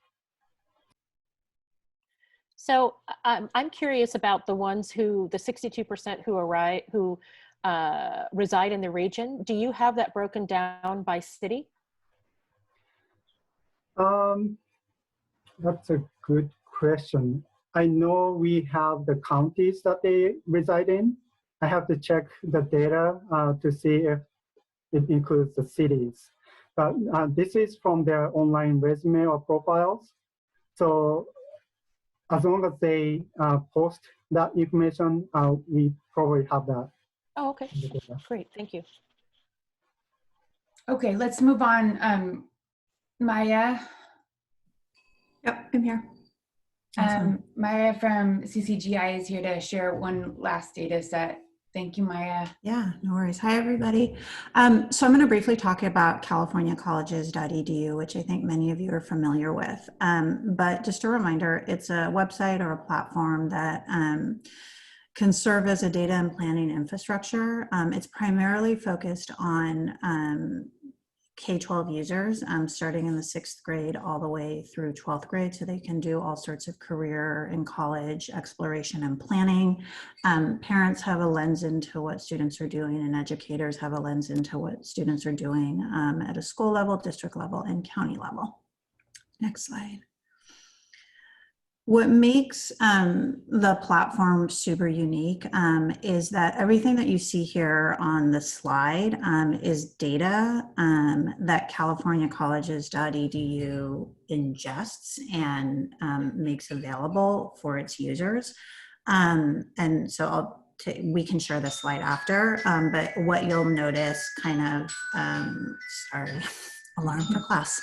So I'm curious about the ones who, the 62% who reside in the region. Do you have that broken down by city? That's a good question. I know we have the counties that they reside in. I have to check the data to see if it includes the cities. But this is from their online resume or profiles. So as long as they post that information, we probably have that. Oh, okay. Great, thank you. Okay, let's move on. Maya. Yep, I'm here. Maya from CCGI is here to share one last data set. Thank you, Maya. Yeah, no worries. Hi, everybody. So I'm going to briefly talk about californiacolleges.edu, which I think many of you are familiar with. But just a reminder, it's a website or a platform that can serve as a data and planning infrastructure. It's primarily focused on K-12 users, starting in the 6th grade all the way through 12th grade, so they can do all sorts of career and college exploration and planning. Parents have a lens into what students are doing, and educators have a lens into what students are doing at a school level, district level, and county level. Next slide. What makes the platform super unique is that everything that you see here on the slide is data that californiacolleges.edu ingests and makes available for its users. And so we can share this slide after, but what you'll notice kind of, sorry. Alarm for class.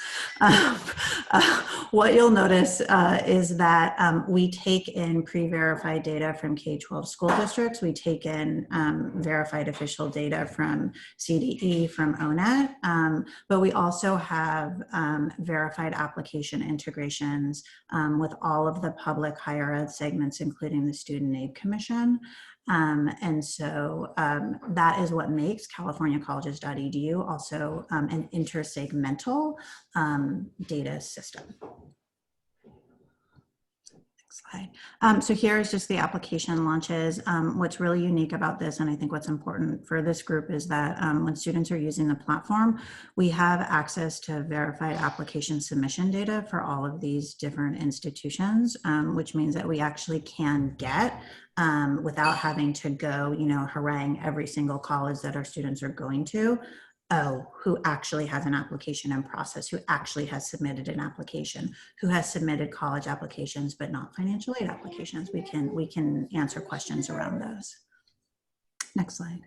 What you'll notice is that we take in pre-verified data from K-12 school districts. We take in verified official data from CDE, from ONET, but we also have verified application integrations with all of the public higher ed segments, including the Student Aid Commission. And so that is what makes californiacolleges.edu also an intersegmental data system. Next slide. So here is just the application launches. What's really unique about this, and I think what's important for this group, is that when students are using the platform, we have access to verified application submission data for all of these different institutions, which means that we actually can get without having to go, harangue every single college that our students are going to, who actually has an application in process, who actually has submitted an application, who has submitted college applications, but not financial aid applications. We can answer questions around those. Next slide.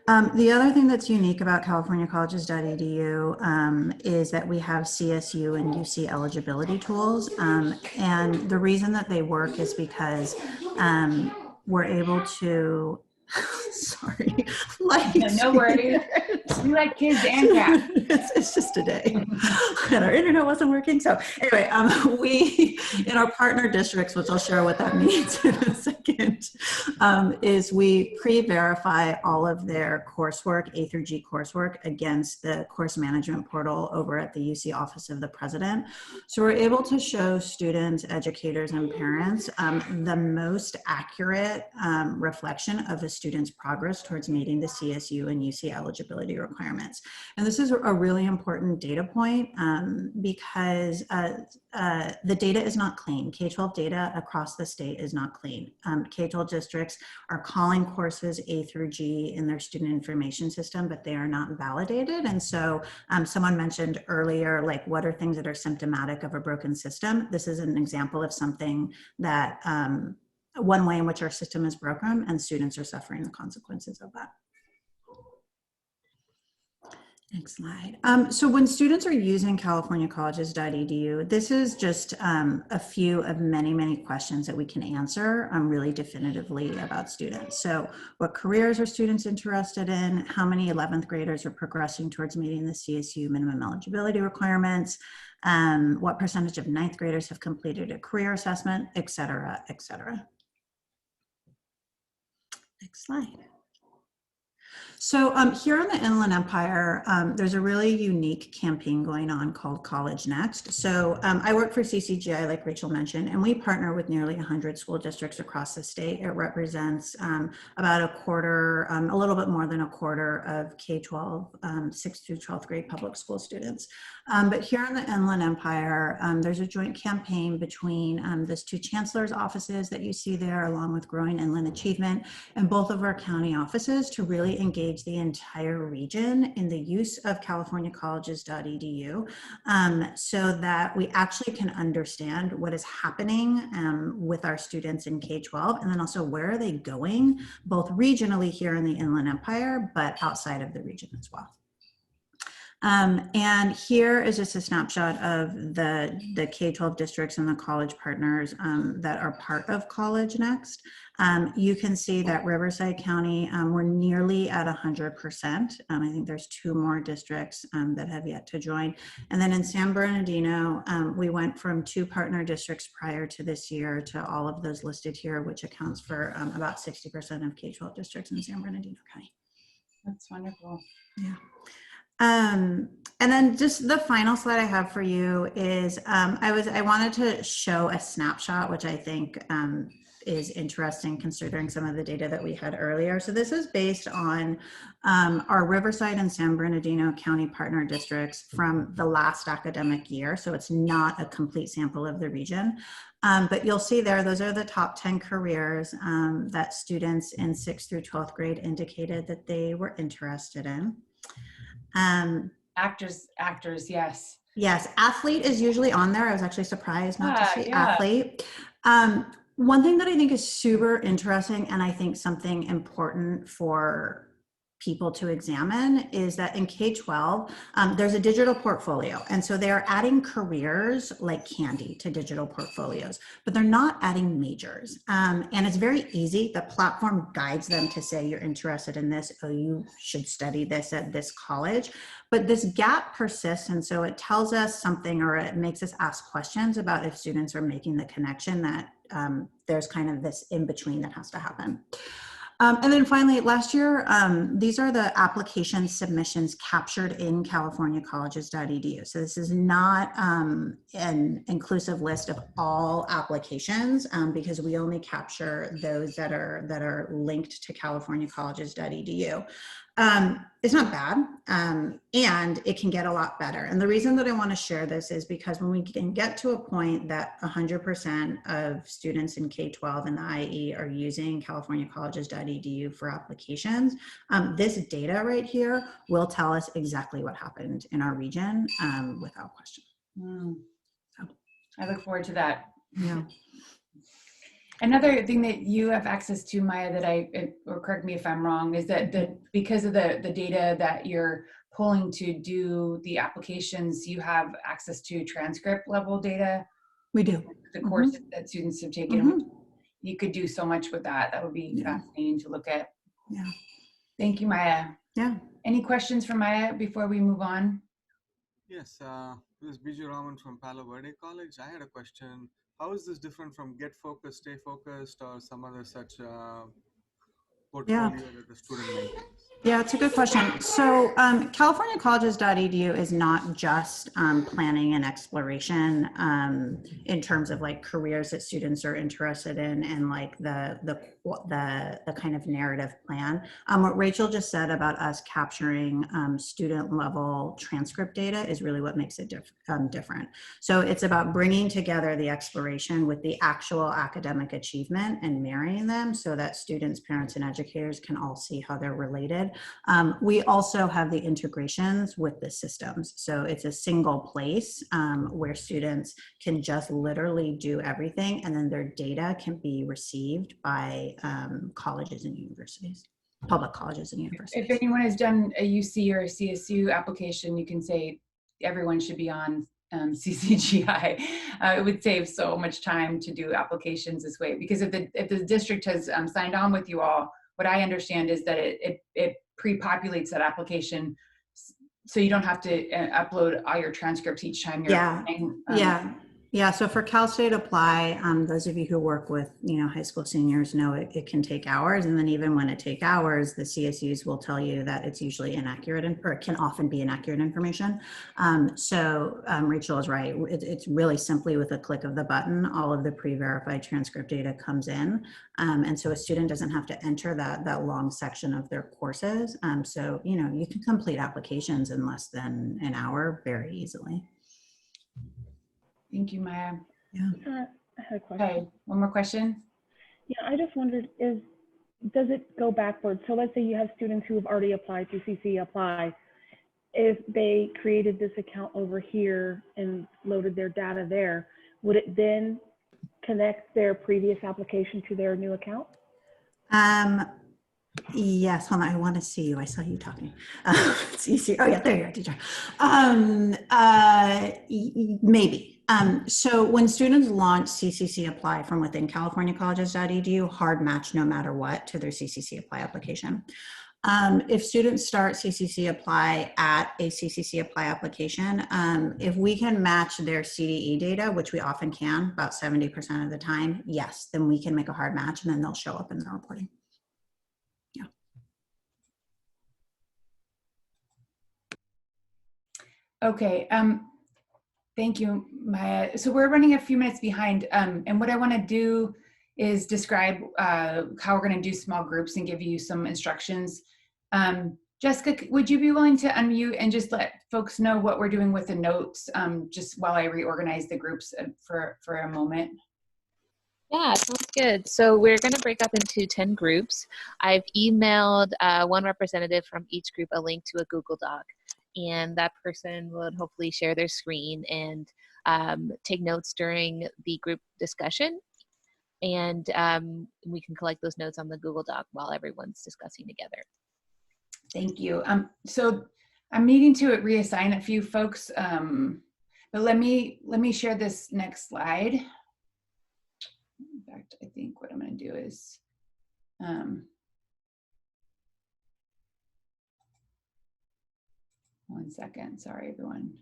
The other thing that's unique about californiacolleges.edu is that we have CSU and UC eligibility tools. And the reason that they work is because we're able to, sorry, like no worries. We like kids and cats. it's just a day. And our internet wasn't working. So anyway, we, in our partner districts, which I'll share what that means in a second, is we pre-verify all of their coursework, A through G coursework, against the course management portal over at the UC Office of the President. So we're able to show students, educators, and parents the most accurate reflection of a student's progress towards meeting the CSU and UC eligibility requirements. And this is a really important data point because the data is not clean. K-12 data across the state is not clean. K-12 districts are calling courses A through G in their student information system, but they are not validated. And so someone mentioned earlier, like, what are things that are symptomatic of a broken system? This is an example of something that one way in which our system is broken, and students are suffering the consequences of that. Next slide. So when students are using californiacolleges.edu, this is just a few of many, many questions that we can answer really definitively about students. So what careers are students interested in? How many 11th graders are progressing towards meeting the CSU minimum eligibility requirements? What percentage of 9th graders have completed a career assessment, et cetera, et cetera. Next slide. So here in the Inland Empire, there's a really unique campaign going on called College Next. So I work for CCGI, like Rachel mentioned, and we partner with nearly 100 school districts across the state. It represents about a quarter, a little bit more than a quarter of K-12, 6th through 12th grade public school students. But here in the Inland Empire, there's a joint campaign between those two chancellors' offices that you see there, along with Growing Inland Achievement, and both of our county offices to really engage the entire region in the use of californiacolleges.edu so that we actually can understand what is happening with our students in K-12, and then also where are they going, both regionally here in the Inland Empire, but outside of the region as well. And here is just a snapshot of the K-12 districts and the college partners that are part of College Next. You can see that Riverside County, we're nearly at 100%. I think there's 2 more districts that have yet to join. And then in San Bernardino, we went from 2 partner districts prior to this year to all of those listed here, which accounts for about 60% of K-12 districts in San Bernardino County. That's wonderful. Yeah. And then just the final slide I have for you is I wanted to show a snapshot, which I think is interesting considering some of the data that we had earlier. So this is based on our Riverside and San Bernardino County partner districts from the last academic year. So it's not a complete sample of the region. But you'll see there, those are the top 10 careers that students in 6th through 12th grade indicated that they were interested in. Actors, yes. Yes, athlete is usually on there. I was actually surprised not to see athlete. One thing that I think is super interesting, and I think something important for people to examine, is that in K-12, there's a digital portfolio. And so they're adding careers like candy to digital portfolios, but they're not adding majors. And it's very easy. The platform guides them to say, you're interested in this, oh, you should study this at this college. But this gap persists. And so it tells us something, or it makes us ask questions about if students are making the connection that there's kind of this in between that has to happen. And then finally, last year, these are the application submissions captured in californiacolleges.edu. So this is not an inclusive list of all applications because we only capture those that are linked to californiacolleges.edu. It's not bad, and it can get a lot better. And the reason that I want to share this is because when we can get to a point that 100% of students in K-12 and the IE are using californiacolleges.edu for applications, this data right here will tell us exactly what happened in our region without question. So I look forward to that. Yeah. Another thing that you have access to, Maya, that or correct me if I'm wrong, is that because of the data that you're pulling to do the applications, you have access to transcript level data. We do. The courses that students have taken. you could do so much with that. That would be fascinating to look at. Yeah. Thank you, Maya. Yeah. Any questions for Maya before we move on? Yes, this is Biju Raman from Palo Verde College. I had a question. How is this different from Get Focused, Stay Focused, or some other such portfolio that the student maintains? Yeah, it's a good question. So CaliforniaColleges.edu is not just planning and exploration in terms of like careers that students are interested in and like the kind of narrative plan. What Rachel just said about us capturing student level transcript data is really what makes it different. So it's about bringing together the exploration with the actual academic achievement and marrying them so that students, parents, and educators can all see how they're related. We also have the integrations with the systems. So it's a single place where students can just literally do everything, and then their data can be received by colleges and universities, public colleges and universities. If anyone has done a UC or a CSU application, you can say everyone should be on CCGI. It would save so much time to do applications this way, because if the district has signed on with you all, what I understand is that it pre-populates that application, so you don't have to upload all your transcripts each time you're applying. Yeah. So for Cal State Apply, those of you who work with high school seniors know it can take hours, and then even when it takes hours, the CSUs will tell you that it's usually inaccurate or it can often be inaccurate information. Rachel is right. It's really simply with a click of the button, all of the pre-verified transcript data comes in, and so a student doesn't have to enter that long section of their courses. So you can complete applications in less than an hour very easily. Thank you, Maya. Yeah. I had a question. Okay, one more question. Yeah, I just wondered, does it go backwards? So let's say you have students who have already applied through CC Apply. If they created this account over here and loaded their data there, would it then connect their previous application to their new account? Yes, hold on, I want to see you. I saw you talking. It's easy. Oh yeah, there you are, teacher. Maybe. So when students launch CCC Apply from within CaliforniaColleges.edu, hard match no matter what to their CCC Apply application. If students start CCC Apply at a CCC Apply application, if we can match their CDE data, which we often can, about 70% of the time, yes, then we can make a hard match and then they'll show up in the reporting. Yeah. Okay. Thank you, Maya. So we're running a few minutes behind, and what I want to do is describe how we're going to do small groups and give you some instructions. Jessica, would you be willing to unmute and just let folks know what we're doing with the notes, just while I reorganize the groups for a moment? Yeah, sounds good. So we're going to break up into 10 groups. I've emailed one representative from each group a link to a Google Doc, and that person would hopefully share their screen and take notes during the group discussion. And we can collect those notes on the Google Doc while everyone's discussing together. Thank you. So I'm needing to reassign a few folks, but let me share this next slide. In fact, I think what I'm going to do is one second. Sorry, everyone.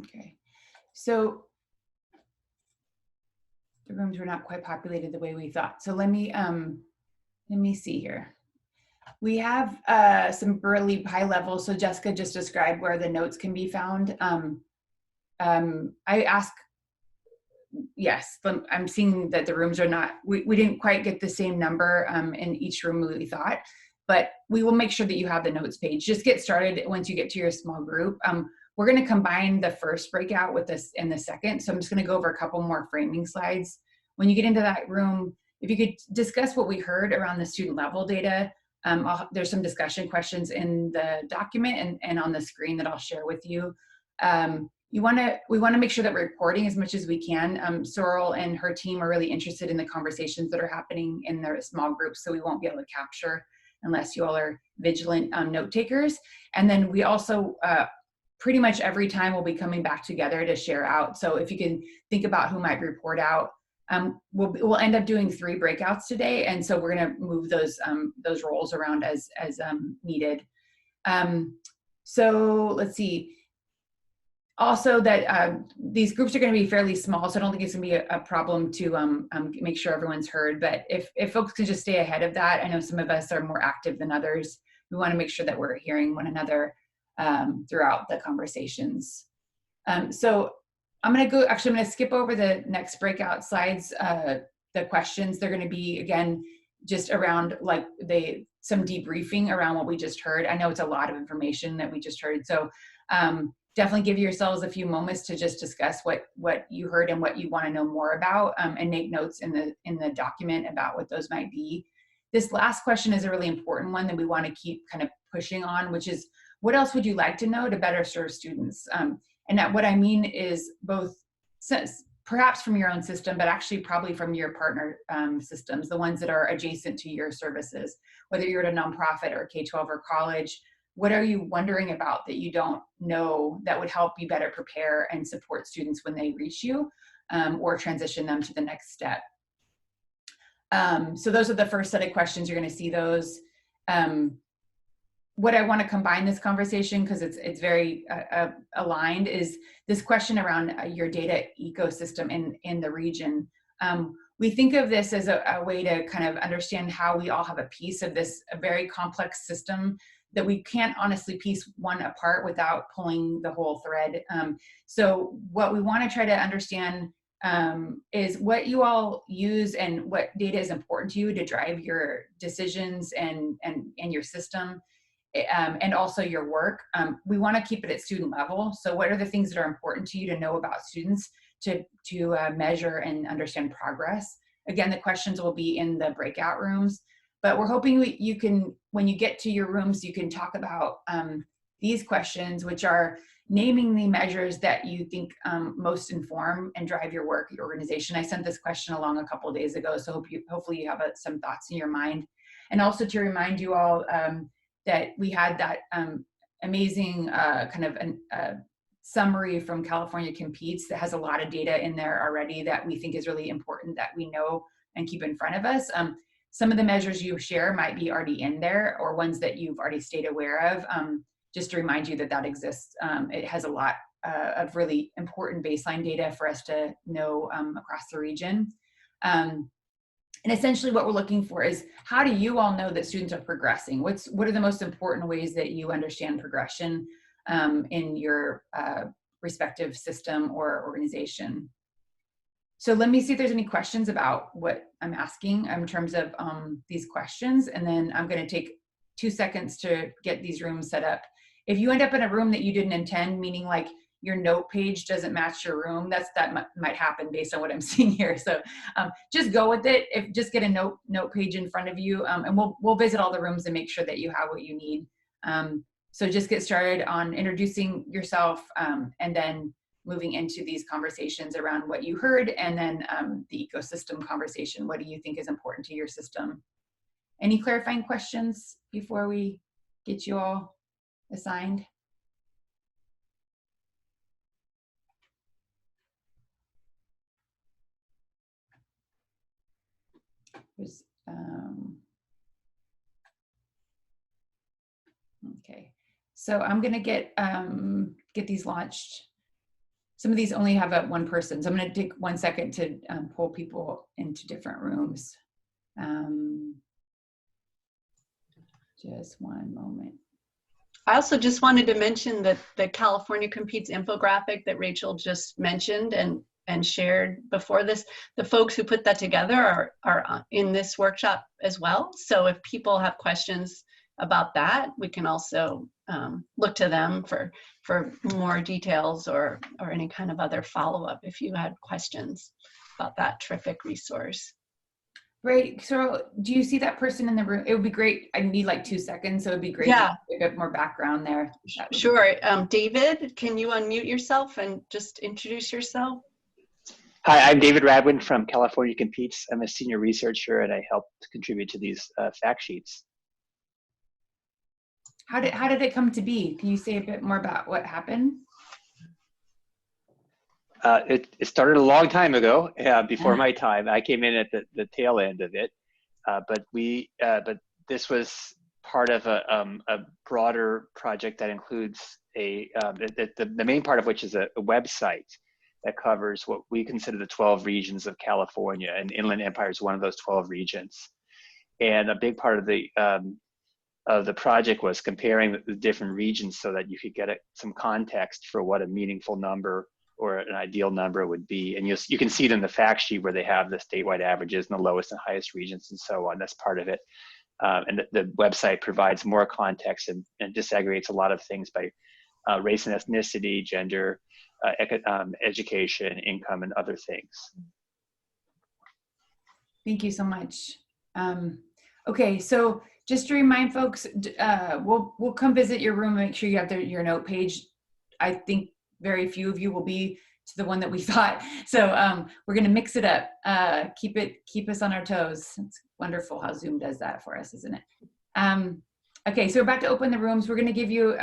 Okay, so the rooms were not quite populated the way we thought. So let me see here. We have some really high level. So Jessica just described where the notes can be found. I ask, yes, I'm seeing that the rooms are not, we didn't quite get the same number in each room we thought, but we will make sure that you have the notes page. Just get started once you get to your small group. We're going to combine the first breakout with this in the second. So I'm just going to go over a couple more framing slides. When you get into that room, if you could discuss what we heard around the student level data. There's some discussion questions in the document and on the screen that I'll share with you. We want to make sure that we're recording as much as we can. Sorrel and her team are really interested in the conversations that are happening in their small groups, so we won't be able to capture unless you all are vigilant note takers. And then we also, pretty much every time we'll be coming back together to share out. So if you can think about who might report out, we'll end up doing 3 breakouts today. And so we're gonna move those roles around as needed. So let's see. Also that these groups are going to be fairly small, so I don't think it's going to be a problem to make sure everyone's heard. But if folks can just stay ahead of that, I know some of us are more active than others. We want to make sure that we're hearing one another throughout the conversations. So I'm going to skip over the next breakout slides, the questions. They're going to be, again, just around like some debriefing around what we just heard. I know it's a lot of information that we just heard. So definitely give yourselves a few moments to just discuss what you heard and what you want to know more about, and make notes in the document about what those might be. This last question is a really important one that we want to keep kind of pushing on, which is, what else would you like to know to better serve students? And that what I mean is both perhaps from your own system, but actually probably from your partner systems, the ones that are adjacent to your services, whether you're at a nonprofit or K-12 or college. What are you wondering about that you don't know that would help you better prepare and support students when they reach you, or transition them to the next step? So those are the first set of questions. You're going to see those. What I want to combine this conversation, because it's very aligned, is this question around your data ecosystem in the region. We think of this as a way to kind of understand how we all have a piece of this, a very complex system that we can't honestly piece one apart without pulling the whole thread. So what we want to try to understand is what you all use and what data is important to you to drive your decisions and your system, and also your work. We want to keep it at student level. So what are the things that are important to you to know about students to measure and understand progress? Again, the questions will be in the breakout rooms. But we're hoping you can, when you get to your rooms, you can talk about these questions, which are naming the measures that you think most inform and drive your work, your organization. I sent this question along a couple of days ago, so hopefully you have some thoughts in your mind. And also to remind you all that we had that amazing kind of summary from California Competes that has a lot of data in there already that we think is really important that we know and keep in front of us. Some of the measures you share might be already in there, or ones that you've already stayed aware of. Just to remind you that exists. It has a lot of really important baseline data for us to know across the region. And essentially what we're looking for is, how do you all know that students are progressing? What are the most important ways that you understand progression in your respective system or organization? So let me see if there's any questions about what I'm asking in terms of these questions, and then I'm going to take 2 seconds to get these rooms set up. If you end up in a room that you didn't intend, meaning like your note page doesn't match your room, that might happen based on what I'm seeing here. So just go with it. Just get a note page in front of you, and we'll visit all the rooms and make sure that you have what you need. So just get started on introducing yourself, and then moving into these conversations around what you heard, and then the ecosystem conversation. What do you think is important to your system? Any clarifying questions before we get you all assigned? Okay, so I'm gonna get these launched. Some of these only have one person, so I'm gonna take 1 second to pull people into different rooms. Just one moment. I also just wanted to mention that the California Competes infographic that Rachel just mentioned and shared before this, the folks who put that together are in this workshop as well. So if people have questions about that, we can also look to them for more details or any kind of other follow-up if you had questions about that terrific resource. Great. So do you see that person in the room? It would be great. I need like 2 seconds, so it'd be great Yeah. to get a bit more background there. Sure. David, can you unmute yourself and just introduce yourself? Hi, I'm David Radwin from California Competes. I'm a senior researcher and I help to contribute to these fact sheets. How did it come to be? Can you say a bit more about what happened? It started a long time ago, before my time. I came in at the tail end of it, but this was part of a broader project that includes the main part of which is a website that covers what we consider the 12 regions of California, and Inland Empire is one of those 12 regions. And a big part of the project was comparing the different regions so that you could get some context for what a meaningful number or an ideal number would be. And you can see it in the fact sheet where they have the statewide averages and the lowest and highest regions and so on. That's part of it. And the website provides more context and disaggregates a lot of things by race and ethnicity, gender, education, income, and other things. Thank you so much. Okay, so just to remind folks, we'll come visit your room and make sure you have your note page. I think very few of you will be to the one that we thought. So we're gonna mix it up. Keep us on our toes. It's wonderful how Zoom does that for us, isn't it? Okay, so we're about to open the rooms. We're gonna give you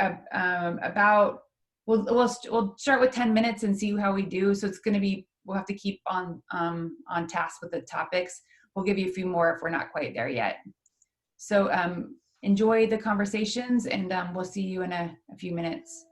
we'll start with 10 minutes and see how we do. So it's gonna be, we'll have to keep on task with the topics. We'll give you a few more if we're not quite there yet. So enjoy the conversations, and we'll see you in a few minutes.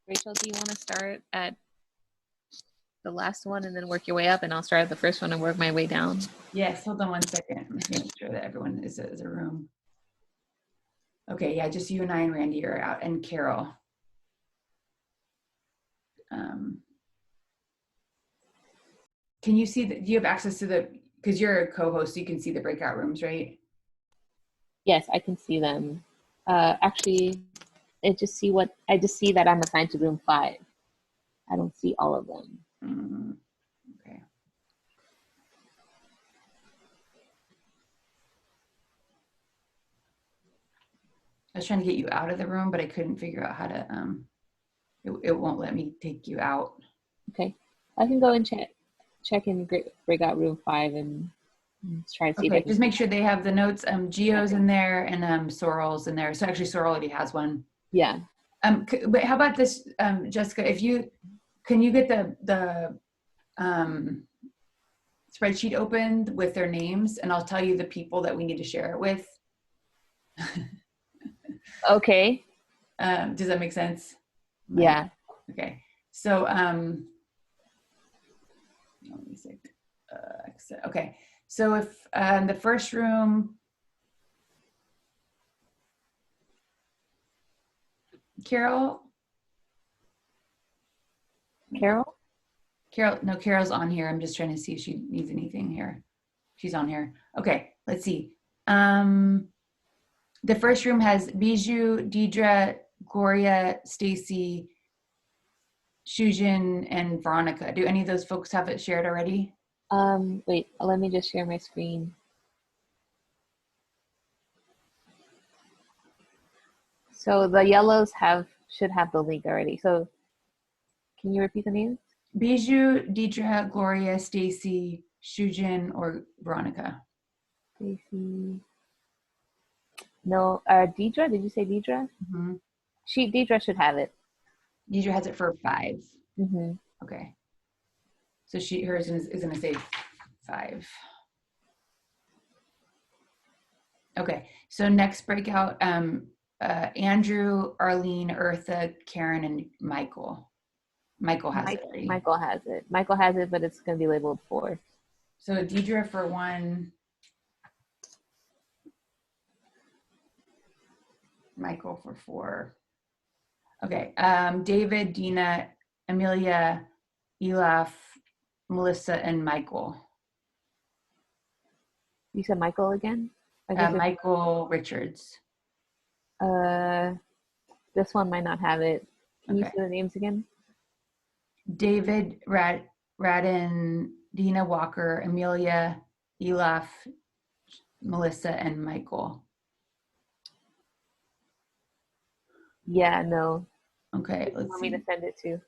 Rachel, do you want to start at the last one and then work your way up, and I'll start at the first one and work my way down? Yes, hold on one second. Let me make sure that everyone is a room. Okay, yeah, just you and I and Randy are out, and Carol. Can you see do you have access to because you're a co-host, so you can see the breakout rooms, right? Yes, I can see them. Actually, I just see that I'm assigned to room 5. I don't see all of them. Okay. I was trying to get you out of the room, but I couldn't figure out how to, it won't let me take you out. Okay, I can go and check in breakout room 5 and try to see. Okay, just make sure they have the notes. Geo's in there, and Sorrel's in there. So actually Sorrel already has one. Yeah. But how about this, Jessica, can you get the spreadsheet opened with their names, and I'll tell you the people that we need to share it with. Okay. Does that make sense? Yeah. Okay. So, let me see. Okay. So if the first room, Carol, no, Carol's on here. I'm just trying to see if she needs anything here. She's on here. Okay, let's see. The first room has Bijou, Deidre, Gloria, Stacy, Shujin, and Veronica. Do any of those folks have it shared already? Wait, let me just share my screen. So the yellows should have the link already. So can you repeat the names? Bijou, Deidre, Gloria, Stacy, Shujin, or Veronica? Stacy. No, Deidre, did you say Deidre? Mm-hmm. Deidre should have it. Deidre has it for 5. Mm-hmm. Okay. So hers is gonna say 5. Okay, so next breakout, Andrew, Arlene, Eartha, Karen, and Michael. Michael has it already. Michael has it, but it's gonna be labeled 4. So Deidre for 1. Michael for 4. Okay, David, Dina, Amelia, Elaf, Melissa, and Michael. You said Michael again? Michael Richards. This one might not have it. Can you say the names again? David, Radin, Dina Walker, Amelia, Elaf, Melissa and Michael. – Yeah, no. Okay, Who do you let's want me see. to send it to?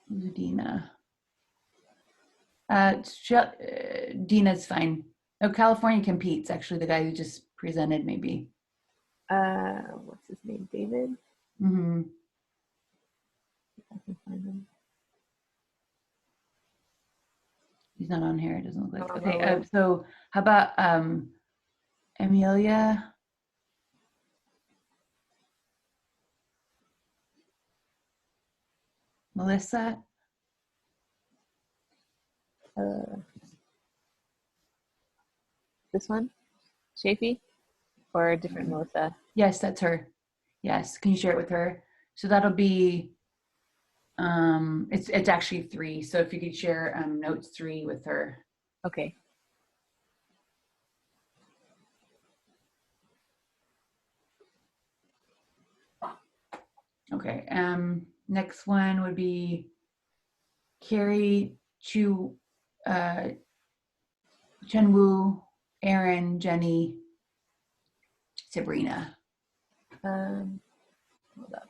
Who's Dina? Dina's fine. Oh, California Competes, actually, the guy who just presented, maybe. What's his name? David? Mm-hmm. I can find him. He's not on here, it doesn't look like. Not on Okay, my list. so how about Amelia? Melissa? This one? Chafee? Or a different Melissa? Yes, that's her. Yes, can you share it with her? So that'll be, it's actually 3. So if you could share notes 3 with her. Okay. Okay, next one would be Carrie, Chenwu, Aaron, Jenny, Sabrina. Hold up.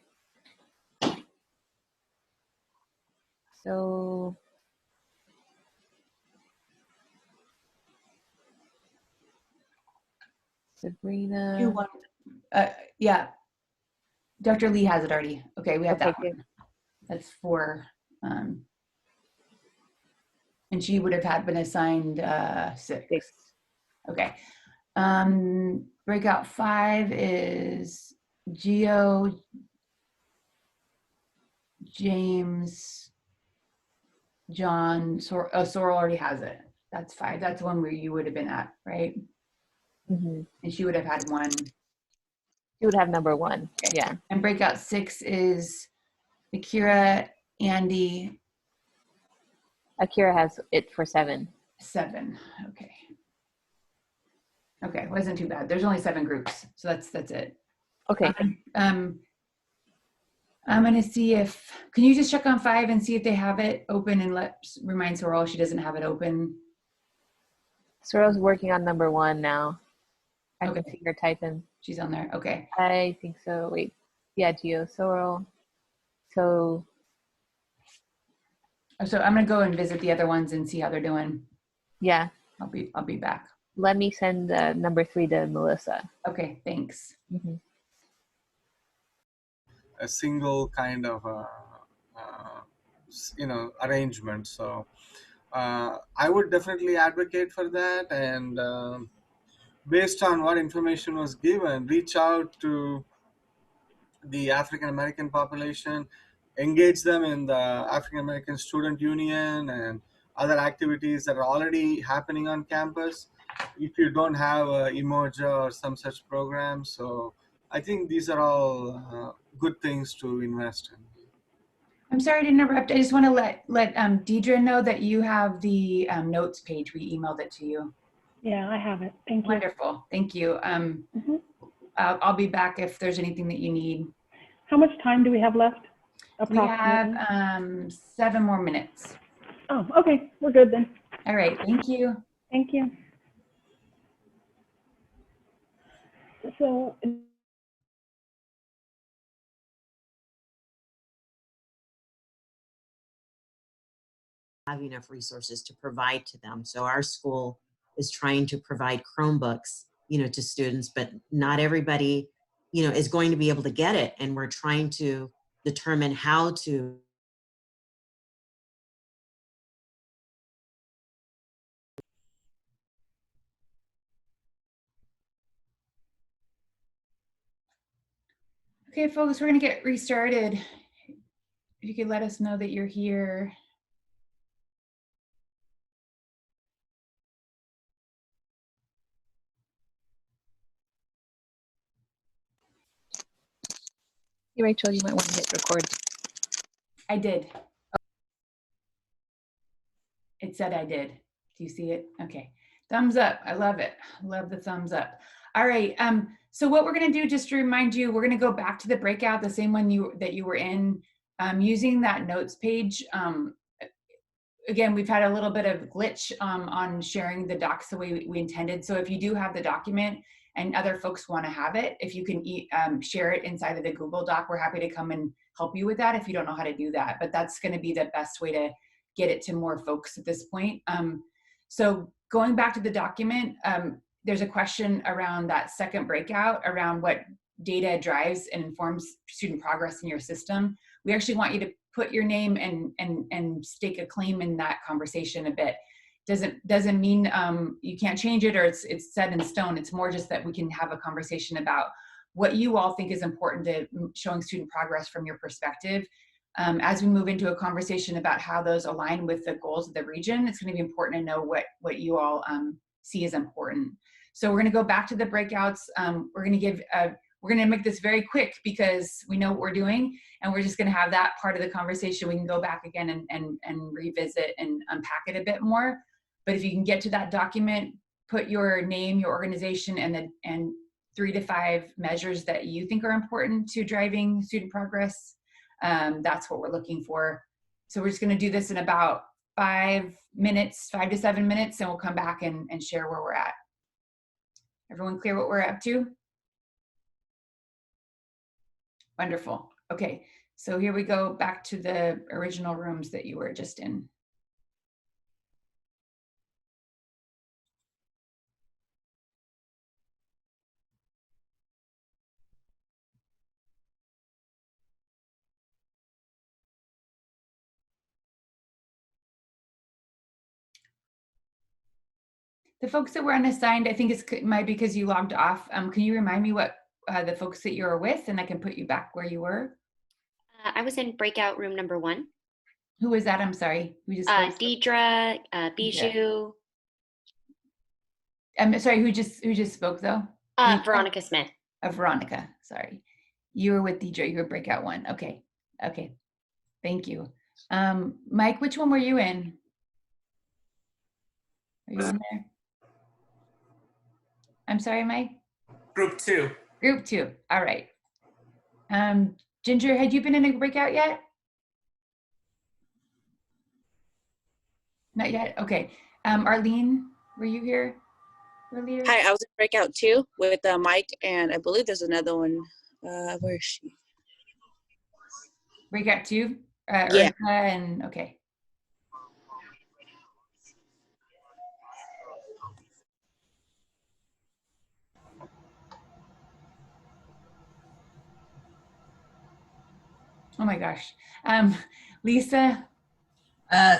So Sabrina. You want, yeah. Dr. Lee has it already. Okay, we have that one. That's 4. And she would have had been assigned 6. Okay. Breakout 5 is Geo, James, John. Sorrel already has it. That's 5. That's one where you would have been at, right? Mm-hmm. And she would have had 1. She would have number 1. Okay. Yeah. And breakout 6 is Akira, Andy. Akira has it for 7. 7. Okay. Okay, wasn't too bad. There's only 7 groups, so that's it. Okay. I'm gonna see if, can you just check on 5 and see if they have it open, and remind Sorrel she doesn't have it open. Sorrel's working on number 1 now. I Okay. can see her typing. She's on there. Okay. I think so. Wait. Yeah, Geo, Sorrel. So I'm gonna go and visit the other ones and see how they're doing. yeah. I'll be back. Let me send number 3 to Melissa. Okay, thanks. Mm-hmm. A single kind of arrangement. So I would definitely advocate for that, and based on what information was given, reach out to the African American population, engage them in the African American Student Union and other activities that are already happening on campus if you don't have Emoja or some such program. So I think these are all good things to invest in. I'm sorry to interrupt. I just want to let Deidre know that you have the notes page. We emailed it to you. Yeah, I have it. Thank you. Wonderful. Thank you. I'll be back if there's anything that you need. How much time do we have left? We have 7 more minutes. Oh, okay. We're good then. All right. Thank you. Thank you. So have enough resources to provide to them. So our school is trying to provide Chromebooks, to students, but not everybody, is going to be able to get it. And we're trying to determine how to Okay, folks, we're going to get restarted. If you could let us know that you're here. Hey, Rachel, you might want to hit record. I did. It said I did. Do you see it? Okay. Thumbs up. I love it. Love the thumbs up. All right. So what we're going to do, just to remind you, we're going to go back to the breakout, the same one that you were in, using that notes page. again, we've had a little bit of glitch on sharing the docs the way we intended. So if you do have the document and other folks want to have it, if you can share it inside of the Google Doc, we're happy to come and help you with that if you don't know how to do that. But that's going to be the best way to get it to more folks at this point. So going back to the document, there's a question around that second breakout around what data drives and informs student progress in your system. We actually want you to put your name and stake a claim in that conversation a bit. Doesn't mean you can't change it or it's set in stone. It's more just that we can have a conversation about what you all think is important to showing student progress from your perspective. As we move into a conversation about how those align with the goals of the region, it's going to be important to know what you all see as important. So we're going to go back to the breakouts. We're going to make this very quick because we know what we're doing, and we're just going to have that part of the conversation. We can go back again and revisit and unpack it a bit more. But if you can get to that document, put your name, your organization, and 3 to 5 measures that you think are important to driving student progress. That's what we're looking for. So we're just going to do this in about 5 to 7 minutes, and we'll come back and share where we're at. Everyone clear what we're up to? Wonderful. Okay, so here we go back to the original rooms that you were just in. The folks that were unassigned, I think it might be because you logged off. Can you remind me what the folks that you were with, and I can put you back where you were? I was in breakout room number 1. Who was that? I'm sorry. We just Deidre, Bijou. I'm sorry. Who just spoke though? Veronica Smith. Veronica. Sorry, you were with Deidre. You were breakout 1. Okay. Okay. Thank you. Mike, which one were you in? Are you in there? I'm sorry, Mike. Group 2. Group 2. All right. Ginger, had you been in a breakout yet? Not yet. Okay. Arlene, were you here earlier? Hi, I was in breakout 2 with Mike, and I believe there's another one. Where is she? Breakout 2? Yeah. Ursa and okay. Oh my gosh. Lisa?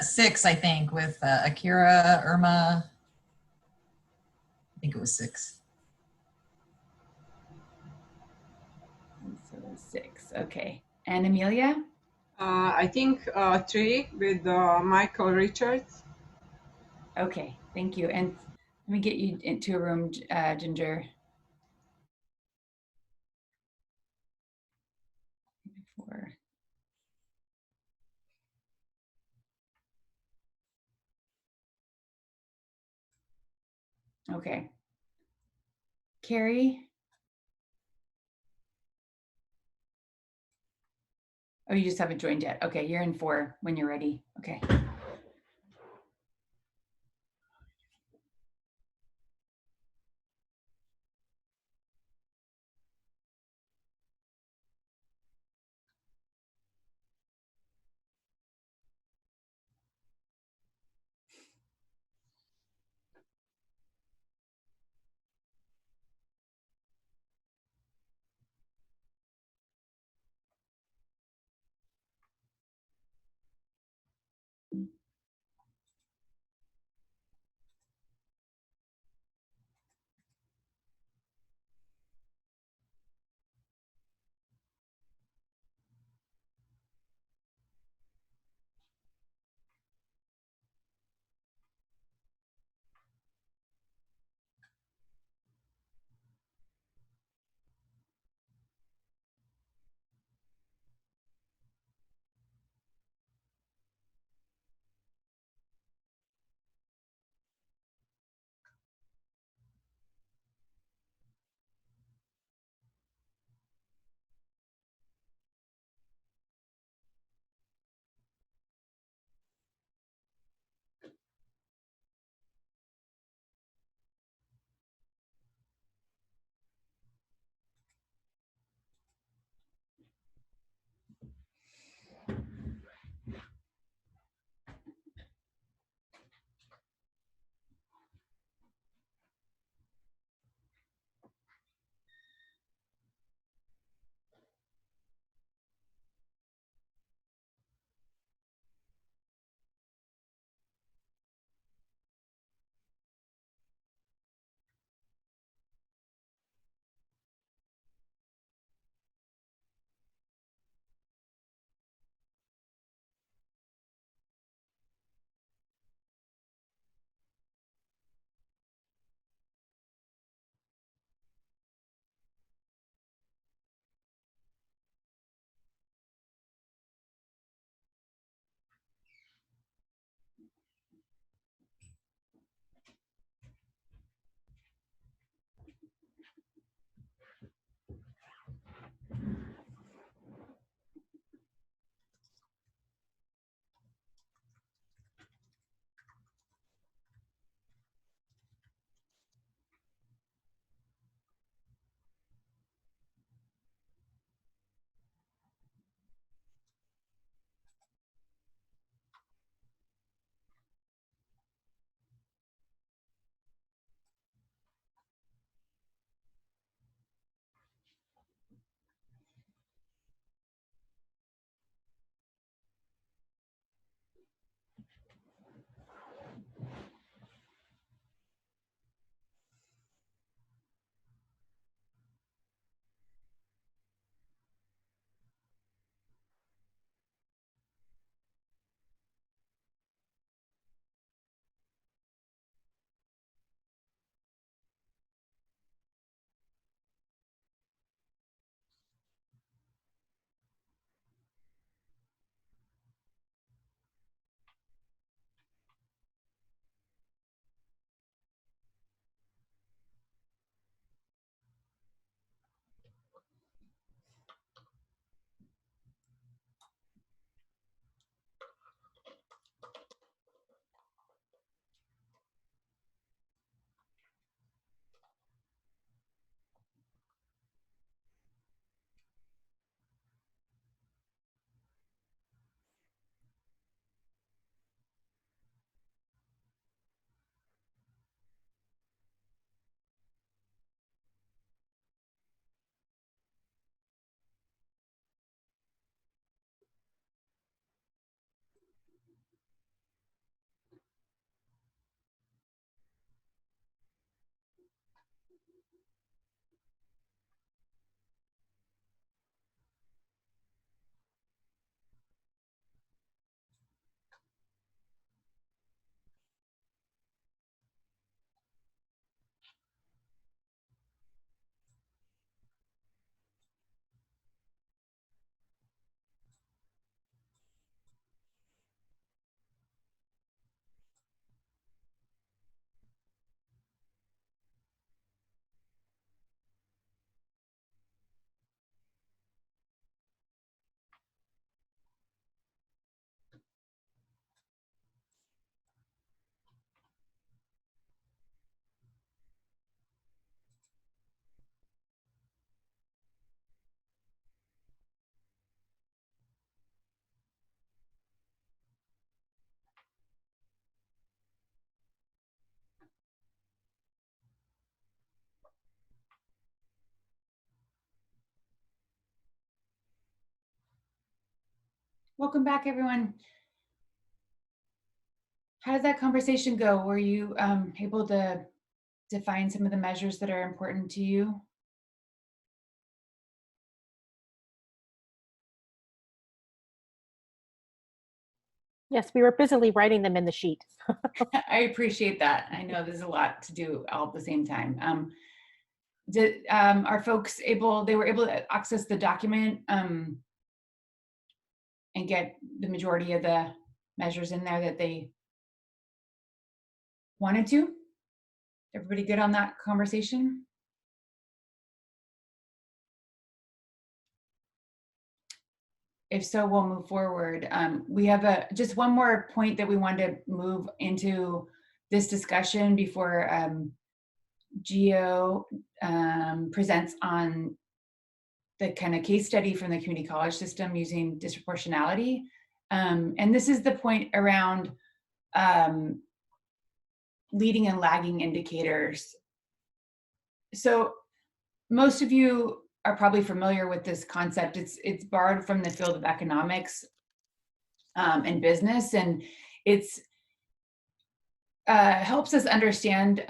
6, I think, with Akira, Irma. I think it was 6. So 6, okay. And Amelia? I think 3 with Michael Richards. Okay, thank you. And let me get you into a room, Ginger. Okay. Carrie? Oh, you just haven't joined yet. Okay, you're in 4 when you're ready. Okay. Welcome back, everyone. How did that conversation go? Were you able to define some of the measures that are important to you? Yes, we were busily writing them in the sheet. I appreciate that. I know there's a lot to do all at the same time. Are folks able, they were able to access the document and get the majority of the measures in there that they wanted to? Everybody good on that conversation? If so, we'll move forward. We have just one more point that we wanted to move into this discussion before GIA presents on the kind of case study from the community college system using disproportionality. And this is the point around leading and lagging indicators. So most of you are probably familiar with this concept. It's borrowed from the field of economics and business, and it's helps us understand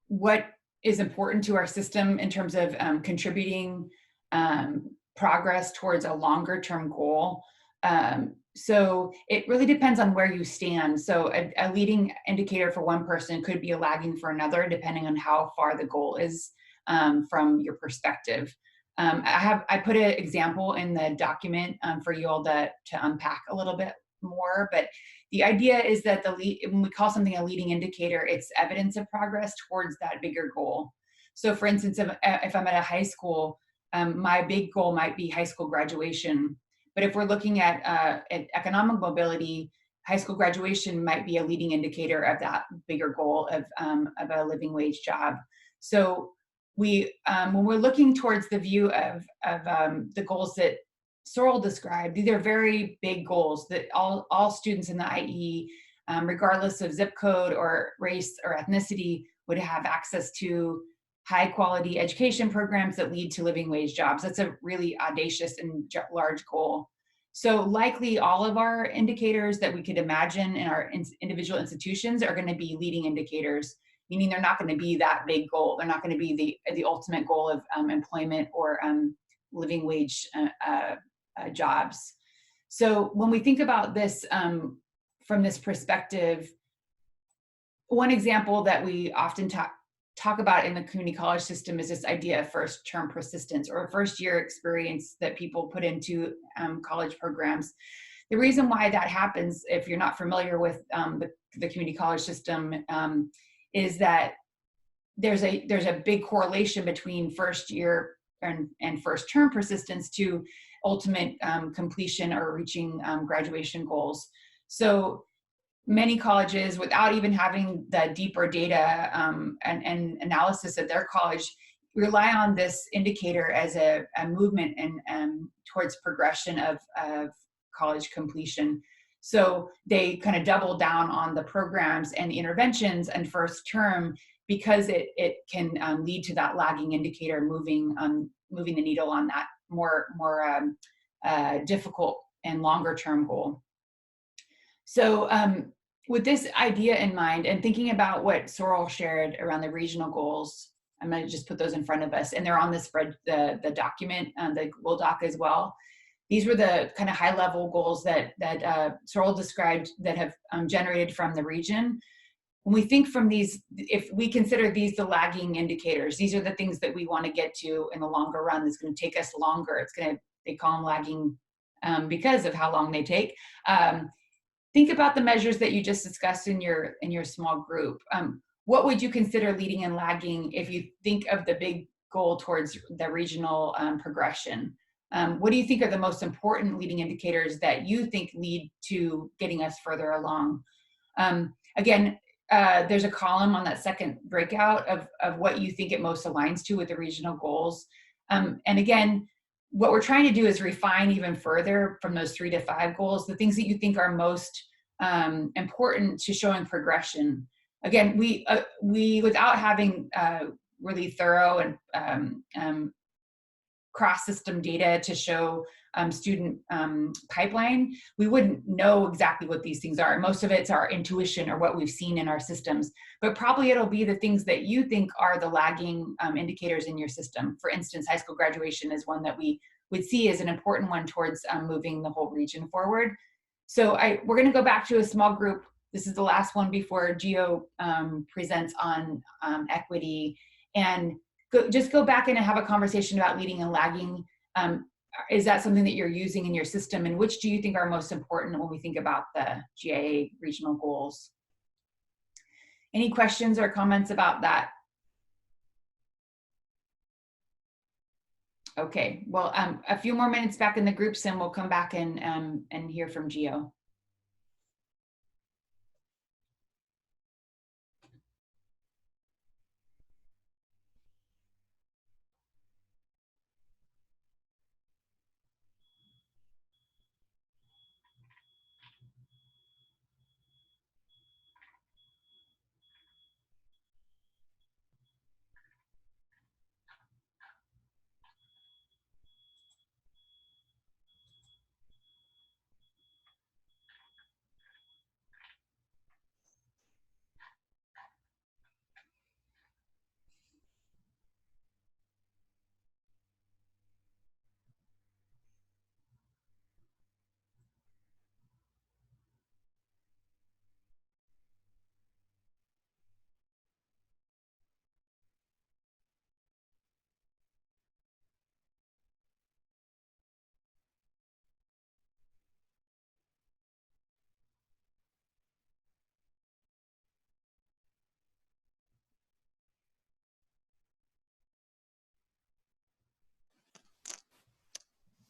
what is important to our system in terms of contributing progress towards a longer term goal. So it really depends on where you stand. So a leading indicator for one person could be a lagging for another, depending on how far the goal is from your perspective. I put an example in the document for you all to unpack a little bit more, but the idea is that when we call something a leading indicator, it's evidence of progress towards that bigger goal. So for instance, if I'm at a high school, my big goal might be high school graduation. But if we're looking at economic mobility, high school graduation might be a leading indicator of that bigger goal of a living wage job. So when we're looking towards the view of the goals that Sorrel described, these are very big goals that all students in the IE, regardless of zip code or race or ethnicity, would have access to high quality education programs that lead to living wage jobs. That's a really audacious and large goal. So likely all of our indicators that we could imagine in our individual institutions are going to be leading indicators, meaning they're not going to be that big goal. They're not going to be the ultimate goal of employment or living wage jobs. So when we think about this from this perspective, one example that we often talk about in the community college system is this idea of first term persistence, or first year experience that people put into college programs. The reason why that happens, if you're not familiar with the community college system, is that there's a big correlation between first year and first term persistence to ultimate completion or reaching graduation goals. So many colleges, without even having the deeper data and analysis of their college, rely on this indicator as a movement and towards progression of college completion. So they kind of double down on the programs and the interventions and first term, because it can lead to that lagging indicator moving the needle on that more difficult and longer term goal. So with this idea in mind and thinking about what Sorrel shared around the regional goals, I'm going to just put those in front of us, and they're on the spread, the document, the Google Doc as well. These were the kind of high level goals that Sorrel described that have generated from the region. When we think from these, if we consider these the lagging indicators, these are the things that we want to get to in the longer run. It's going to take us longer. They call them lagging because of how long they take. Think about the measures that you just discussed in your small group. What would you consider leading and lagging if you think of the big goal towards the regional progression? What do you think are the most important leading indicators that you think lead to getting us further along? Again, there's a column on that second breakout of what you think it most aligns to with the regional goals. And again, what we're trying to do is refine even further from those 3 to 5 goals, the things that you think are most important to showing progression. Again, we without having really thorough and cross-system data to show student pipeline, we wouldn't know exactly what these things are. Most of it's our intuition or what we've seen in our systems, but probably it'll be the things that you think are the lagging indicators in your system. For instance, high school graduation is one that we would see as an important one towards moving the whole region forward. So we're going to go back to a small group. This is the last one before Gio presents on equity, and just go back in and have a conversation about leading and lagging. Is that something that you're using in your system, and which do you think are most important when we think about the GIA regional goals? Any questions or comments about that? Okay, well, a few more minutes back in the groups and we'll come back and hear from Gio.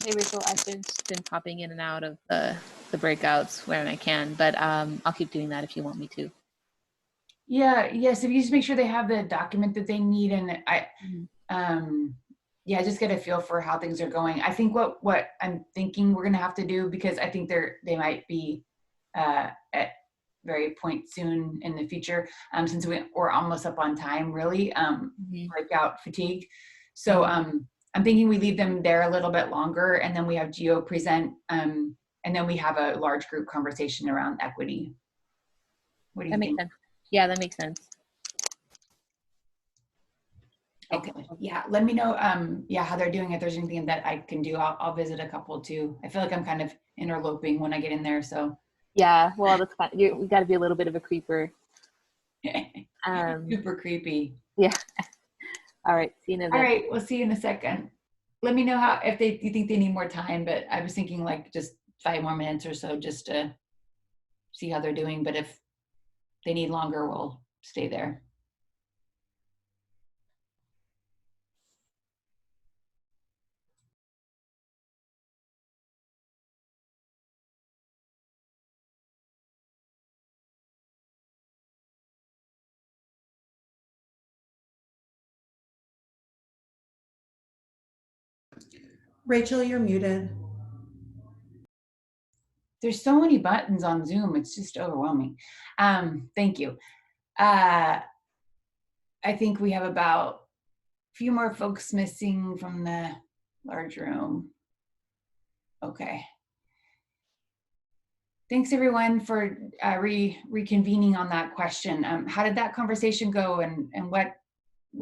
Hey Rachel, I've been popping in and out of the breakouts when I can, but I'll keep doing that if you want me to. Yeah, yes, if you just make sure they have the document that they need, and yeah, just get a feel for how things are going. I think what I'm thinking we're gonna have to do, because I think they might be at very point soon in the future, since we're almost up on time, really, breakout fatigue. So I'm thinking we leave them there a little bit longer, and then we have Gio present, and then we have a large group conversation around equity. What do you think? Makes sense. Yeah, that makes sense. Okay, yeah, let me know yeah, how they're doing. If there's anything that I can do, I'll visit a couple too. I feel like I'm kind of interloping when I get in there, so. Yeah, well, that's fine. We got to be a little bit of a creeper. Super creepy. Yeah. All right, see you in a bit. All right, we'll see you in a second. Let me know if you think they need more time, but I was thinking like just 5 more minutes or so just to see how they're doing. But if they need longer, we'll stay there. Rachel, you're muted. There's so many buttons on Zoom. It's just overwhelming. Thank you. I think we have about a few more folks missing from the large room. Okay. Thanks everyone for reconvening on that question. How did that conversation go, and what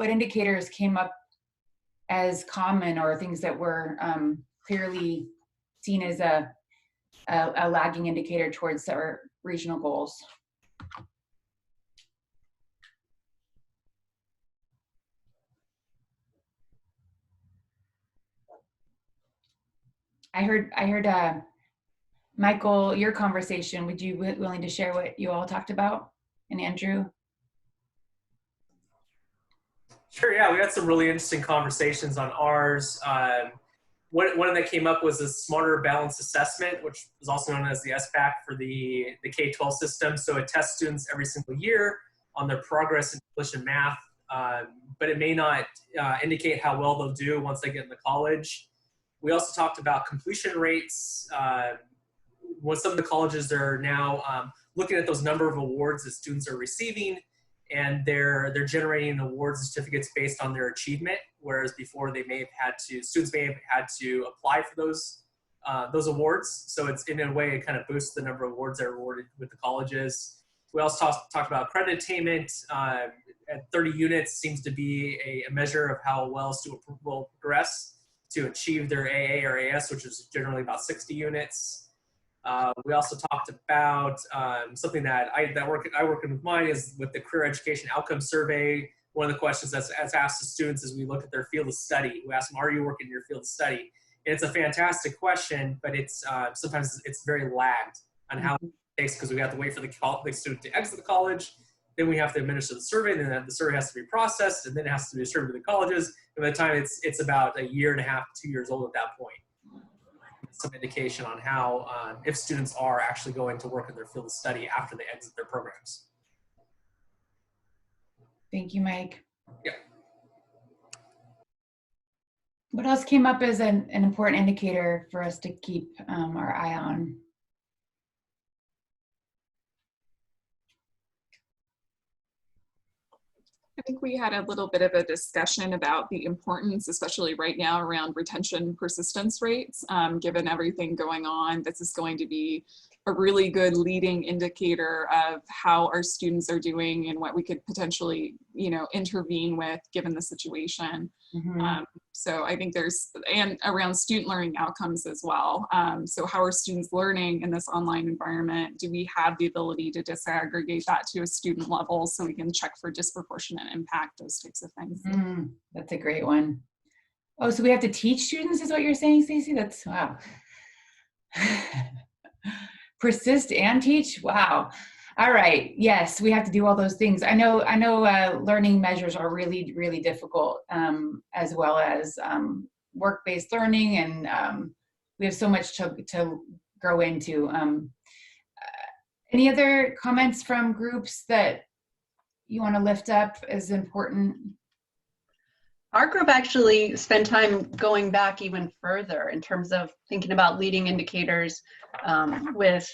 indicators came up as common, or things that were clearly seen as a lagging indicator towards our regional goals? I heard Michael, your conversation. Would you be willing to share what you all talked about? And Andrew? Sure, yeah, we had some really interesting conversations on ours. One that came up was a smarter balanced assessment, which is also known as the SBAC for the K-12 system. So it tests students every single year on their progress in English and math, but it may not indicate how well they'll do once they get into college. We also talked about completion rates. Some of the colleges are now looking at those number of awards that students are receiving, and they're generating awards and certificates based on their achievement, whereas before students may have had to apply for those those awards. So it's in a way, it kind of boosts the number of awards that are awarded with the colleges. We also talked about credit attainment. At 30 units seems to be a measure of how well a student will progress to achieve their AA or AS, which is generally about 60 units. We also talked about something that I work with mine is with the Career Education Outcome Survey. One of the questions that's asked to students as we look at their field of study. We ask them, are you working in your field of study? And it's a fantastic question, but it's sometimes it's very lagged on how it takes, because we have to wait for the student to exit the college. Then we have to administer the survey, and then the survey has to be processed, and then it has to be distributed to the colleges. And by the time it's about 1.5 years, 2 years old at that point. Some indication on how, if students are actually going to work in their field of study after they exit their programs. Thank you, Mike. Yeah. What else came up as an important indicator for us to keep our eye on? I think we had a little bit of a discussion about the importance, especially right now, around retention persistence rates. Given everything going on, this is going to be a really good leading indicator of how our students are doing and what we could potentially, intervene with given the situation. Mm-hmm. So I think and around student learning outcomes as well. So how are students learning in this online environment? Do we have the ability to disaggregate that to a student level so we can check for disproportionate impact, those types of things? That's a great one. Oh, so we have to teach students is what you're saying, Stacey? That's, wow. Persist and teach? Wow. All right. Yes, we have to do all those things. I know learning measures are really, really difficult, as well as work-based learning, and we have so much to grow into. Any other comments from groups that you want to lift up as important? Our group actually spent time going back even further in terms of thinking about leading indicators with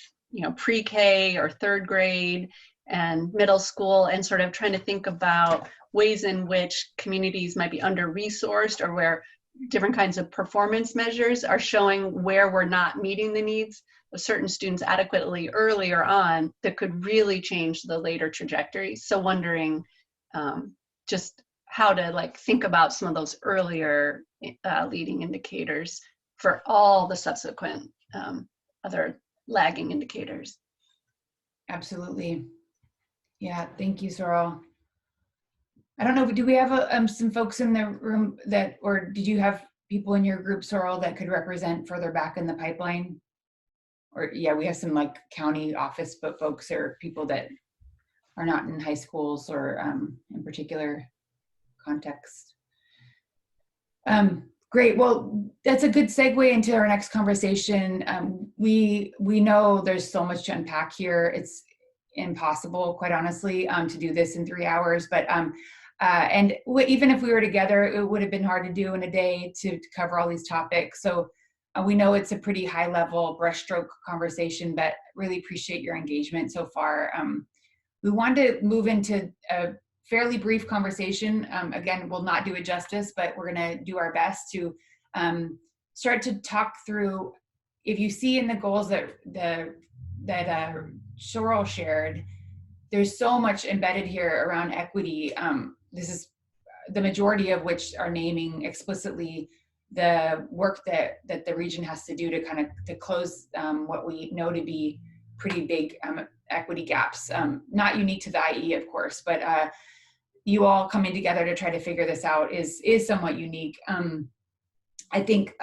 pre-K or third grade and middle school, and sort of trying to think about ways in which communities might be under-resourced, or where different kinds of performance measures are showing where we're not meeting the needs of certain students adequately earlier on that could really change the later trajectory. So wondering just how to think about some of those earlier leading indicators for all the subsequent other lagging indicators. Absolutely. Yeah, thank you, Sorrel. I don't know, do we have some folks in the room or did you have people in your group, Sorrel, that could represent further back in the pipeline? Or yeah, we have some county office folks or people that are not in high schools or in particular context. Great. Well, that's a good segue into our next conversation. We know there's so much to unpack here. It's impossible, quite honestly, to do this in 3 hours. But even if we were together, it would have been hard to do in a day to cover all these topics. So we know it's a pretty high-level brushstroke conversation, but really appreciate your engagement so far. We wanted to move into a fairly brief conversation. Again, we'll not do it justice, but we're going to do our best to start to talk through, if you see in the goals that Sorrel shared, there's so much embedded here around equity. This is the majority of which are naming explicitly the work that the region has to do to close what we know to be pretty big equity gaps. Not unique to the IE, of course, but you all coming together to try to figure this out is somewhat unique. I think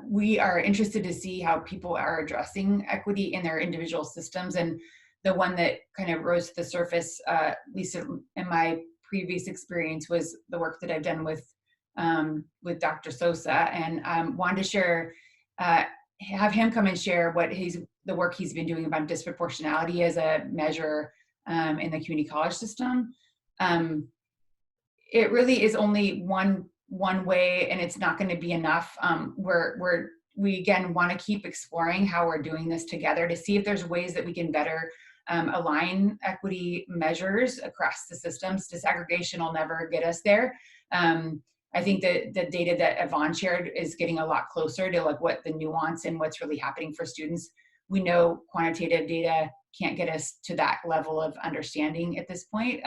we are interested to see how people are addressing equity in their individual systems, and the one that kind of rose to the surface, at least in my previous experience, was the work that I've done with Dr. Sosa, and wanted to share, have him come and share the work he's been doing about disproportionality as a measure in the community college system. It really is only one way, and it's not going to be enough. We again want to keep exploring how we're doing this together to see if there's ways that we can better align equity measures across the systems. Disaggregation will never get us there. I think that the data that Yvonne shared is getting a lot closer to like what the nuance and what's really happening for students. We know quantitative data can't get us to that level of understanding at this point,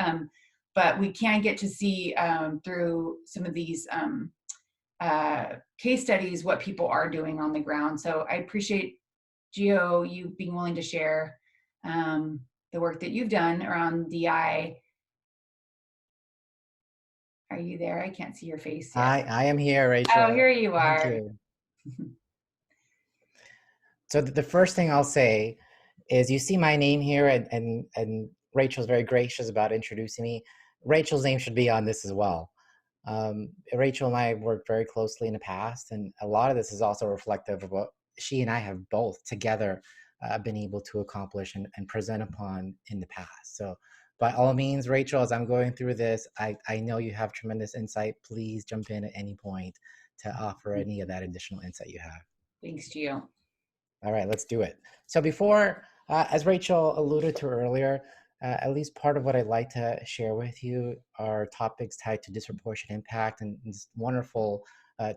but we can get to see through some of these case studies what people are doing on the ground. So I appreciate, Gio, you being willing to share the work that you've done around DI. Are you there? I can't see your face yet. I am here, Rachel. Oh, here you are. Thank you. So the first thing I'll say is you see my name here, and Rachel's very gracious about introducing me. Rachel's name should be on this as well. Rachel and I worked very closely in the past, and a lot of this is also reflective of what she and I have both together been able to accomplish and present upon in the past. So by all means, Rachel, as I'm going through this, I know you have tremendous insight. Please jump in at any point to offer any of that additional insight you have. Thanks, Gio. All right, let's do it. So before, as Rachel alluded to earlier, at least part of what I'd like to share with you are topics tied to disproportionate impact and this wonderful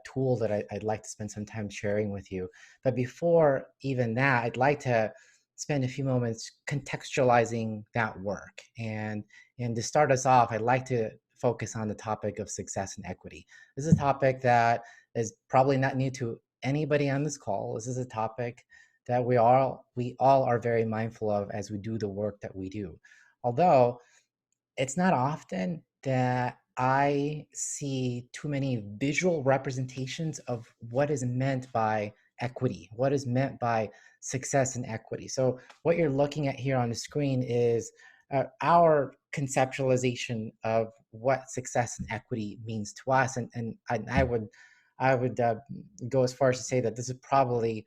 tool that I'd like to spend some time sharing with you. But before even that, I'd like to spend a few moments contextualizing that work. And to start us off, I'd like to focus on the topic of success and equity. This is a topic that is probably not new to anybody on this call. This is a topic that we all are very mindful of as we do the work that we do. Although it's not often that I see too many visual representations of what is meant by equity, what is meant by success and equity. So what you're looking at here on the screen is our conceptualization of what success and equity means to us. And I would go as far as to say that this is probably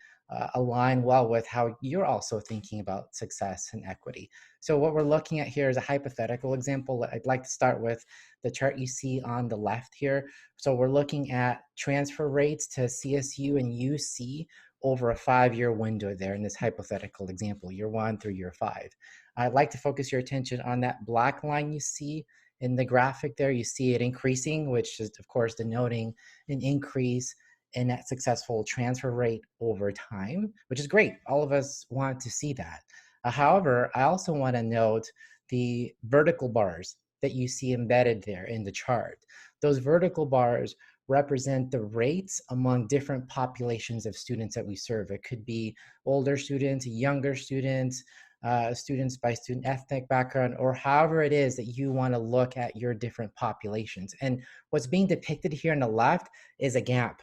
align well with how you're also thinking about success and equity. So what we're looking at here is a hypothetical example. I'd like to start with the chart you see on the left here. So we're looking at transfer rates to CSU and UC over a 5-year window there in this hypothetical example, year 1 through year 5. I'd like to focus your attention on that black line you see in the graphic there. You see it increasing, which is of course denoting an increase in that successful transfer rate over time, which is great. All of us want to see that. However, I also want to note the vertical bars that you see embedded there in the chart. Those vertical bars represent the rates among different populations of students that we serve. It could be older students, younger students, students by student ethnic background, or however it is that you want to look at your different populations. And what's being depicted here on the left is a gap.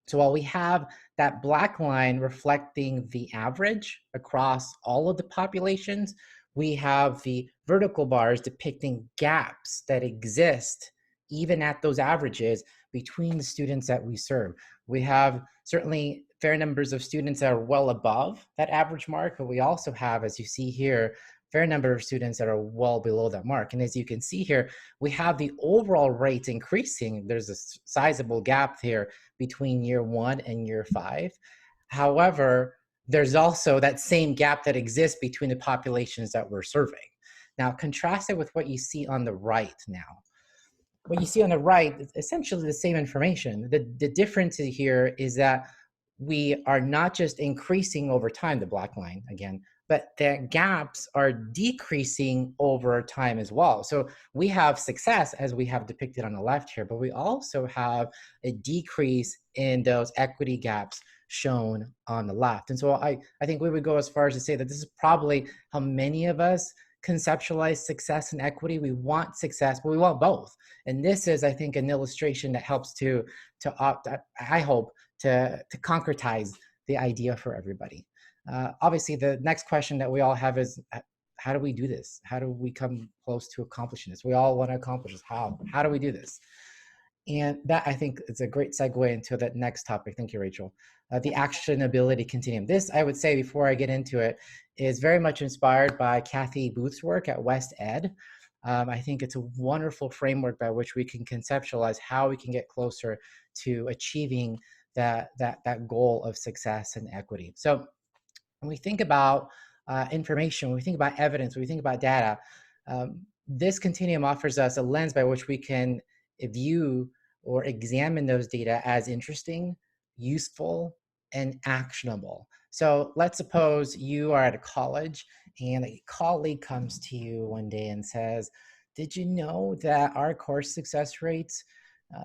So while we have that black line reflecting the average across all of the populations, we have the vertical bars depicting gaps that exist even at those averages between the students that we serve. We have certainly fair numbers of students that are well above that average mark, but we also have, as you see here, fair number of students that are well below that mark. And as you can see here, we have the overall rate increasing. There's a sizable gap here between year 1 and year 5. However, there's also that same gap that exists between the populations that we're serving. Now, contrast it with what you see on the right now. What you see on the right is essentially the same information. The difference here is that we are not just increasing over time, the black line again, but the gaps are decreasing over time as well. So we have success as we have depicted on the left here, but we also have a decrease in those equity gaps shown on the left. And so I think we would go as far as to say that this is probably how many of us conceptualize success and equity. We want success, but we want both. And this is, I think, an illustration that helps to I hope, to concretize the idea for everybody. Obviously, the next question that we all have is, how do we do this? How do we come close to accomplishing this? We all want to accomplish this. How do we do this? And that, I think, is a great segue into that next topic. Thank you, Rachel. The actionability continuum. This, I would say, before I get into it, is very much inspired by Kathy Booth's work at West Ed. I think it's a wonderful framework by which we can conceptualize how we can get closer to achieving that goal of success and equity. So when we think about information, when we think about evidence, when we think about data, this continuum offers us a lens by which we can view or examine those data as interesting, useful, and actionable. So let's suppose you are at a college and a colleague comes to you one day and says, did you know that our course success rates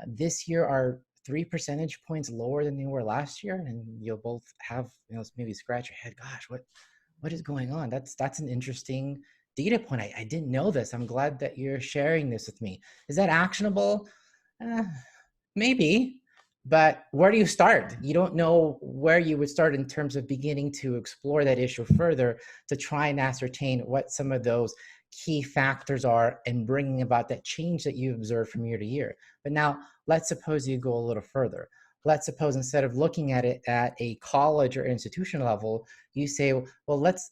this year are 3 percentage points lower than they were last year? And you'll both have, maybe scratch your head, gosh, what is going on? That's an interesting data point. I didn't know this. I'm glad that you're sharing this with me. Is that actionable? Maybe, but where do you start? You don't know where you would start in terms of beginning to explore that issue further to try and ascertain what some of those key factors are and bringing about that change that you observe from year to year. But now let's suppose you go a little further. Let's suppose instead of looking at it at a college or institution level, you say, well, let's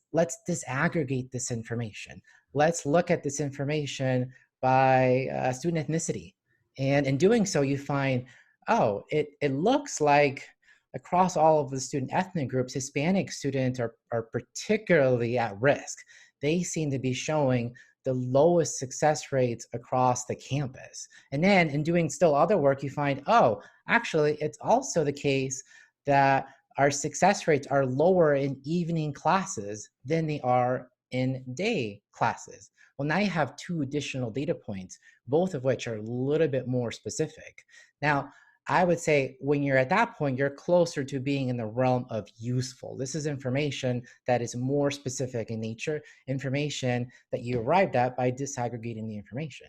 disaggregate this information. Let's look at this information by student ethnicity. And in doing so, you find, oh, it looks like across all of the student ethnic groups, Hispanic students are particularly at risk. They seem to be showing the lowest success rates across the campus. And then in doing still other work, you find, oh, actually, it's also the case that our success rates are lower in evening classes than they are in day classes. Well, now you have 2 additional data points, both of which are a little bit more specific. Now, I would say when you're at that point, you're closer to being in the realm of useful. This is information that is more specific in nature, information that you arrived at by disaggregating the information.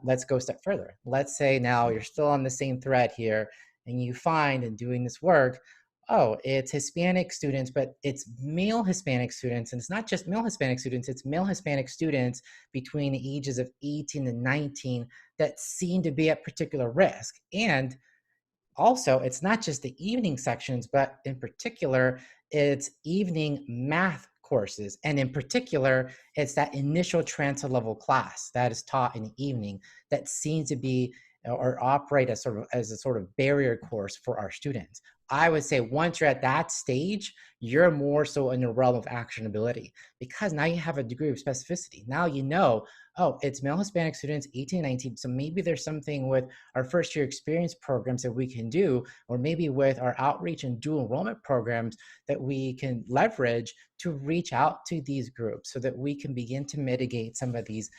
Let's go a step further. Let's say now you're still on the same thread here and you find in doing this work, oh, it's Hispanic students, but it's male Hispanic students. And it's not just male Hispanic students, it's male Hispanic students between the ages of 18 and 19 that seem to be at particular risk. And also, it's not just the evening sections, but in particular, it's evening math courses. And in particular, it's that initial transfer level class that is taught in the evening that seems to be or operate as a sort of barrier course for our students. I would say once you're at that stage, you're more so in the realm of actionability because now you have a degree of specificity. Now you know, oh, it's male Hispanic students, 18, 19. So maybe there's something with our first year experience programs that we can do, or maybe with our outreach and dual enrollment programs that we can leverage to reach out to these groups so that we can begin to mitigate some of these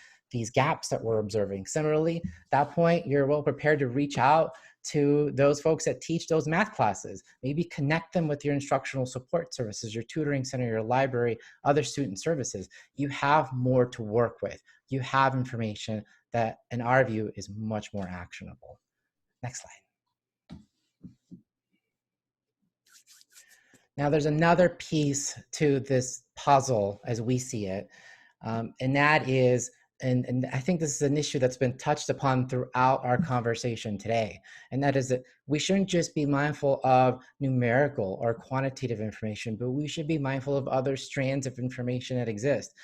gaps that we're observing. Similarly, at that point, you're well prepared to reach out to those folks that teach those math classes. Maybe connect them with your instructional support services, your tutoring center, your library, other student services. You have more to work with. You have information that, in our view, is much more actionable. Next slide. Now, there's another piece to this puzzle as we see it, and that is, and I think this is an issue that's been touched upon throughout our conversation today, and that is that we shouldn't just be mindful of numerical or quantitative information, but we should be mindful of other strands of information that exist.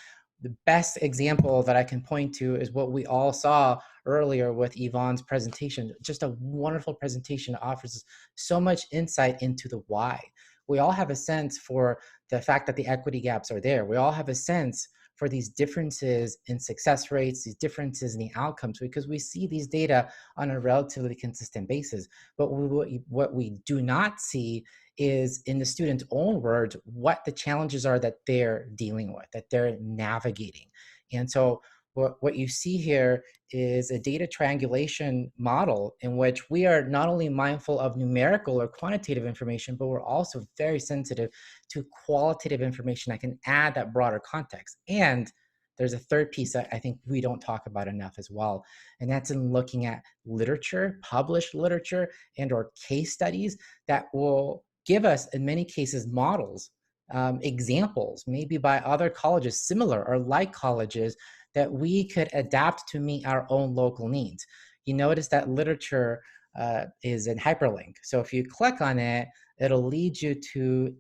The best example that I can point to is what we all saw earlier with Yvonne's presentation. Just a wonderful presentation that offers so much insight into the why. We all have a sense for the fact that the equity gaps are there. We all have a sense for these differences in success rates, these differences in the outcomes, because we see these data on a relatively consistent basis. But what we do not see is, in the student's own words, what the challenges are that they're dealing with, that they're navigating. And so what you see here is a data triangulation model in which we are not only mindful of numerical or quantitative information, but we're also very sensitive to qualitative information that can add that broader context. And there's a third piece that I think we don't talk about enough as well, and that's in looking at literature, published literature, and or case studies that will give us, in many cases, models, examples, maybe by other colleges, similar or like colleges, that we could adapt to meet our own local needs. You notice that literature is in hyperlink. So if you click on it, it'll lead you to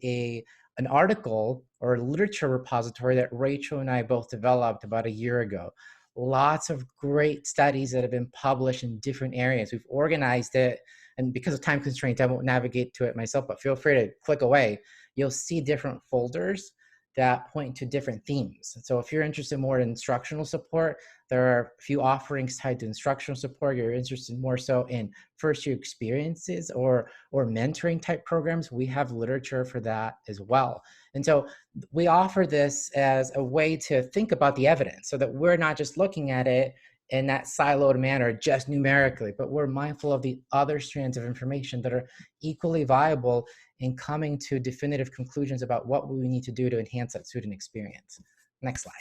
an article or a literature repository that Rachel and I both developed about a year ago. Lots of great studies that have been published in different areas. We've organized it, and because of time constraints, I won't navigate to it myself, but feel free to click away. You'll see different folders that point to different themes. So if you're interested more in instructional support, there are a few offerings tied to instructional support. You're interested more so in first year experiences or mentoring type programs, we have literature for that as well. And so we offer this as a way to think about the evidence so that we're not just looking at it in that siloed manner, just numerically, but we're mindful of the other strands of information that are equally viable in coming to definitive conclusions about what we need to do to enhance that student experience. Next slide.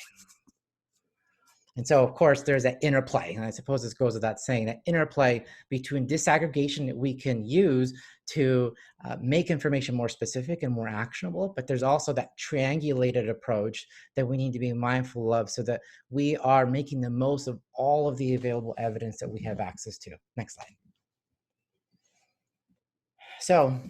And so, of course, there's that interplay, and I suppose this goes without saying, that interplay between disaggregation that we can use to make information more specific and more actionable, but there's also that triangulated approach that we need to be mindful of so that we are making the most of all of the available evidence that we have access to. Next slide. So,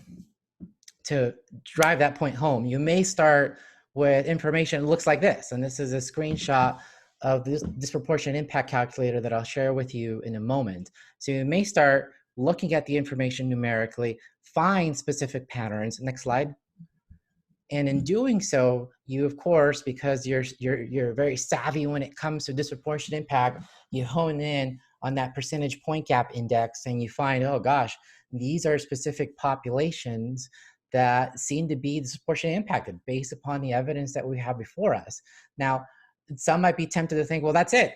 to drive that point home, you may start with information that looks like this, and this is a screenshot of this disproportionate impact calculator that I'll share with you in a moment. So you may start looking at the information numerically, find specific patterns. Next slide. And in doing so, you, of course, because you're very savvy when it comes to disproportionate impact, you hone in on that percentage point gap index and you find, oh gosh, these are specific populations that seem to be disproportionately impacted based upon the evidence that we have before us. Now, some might be tempted to think, well, that's it,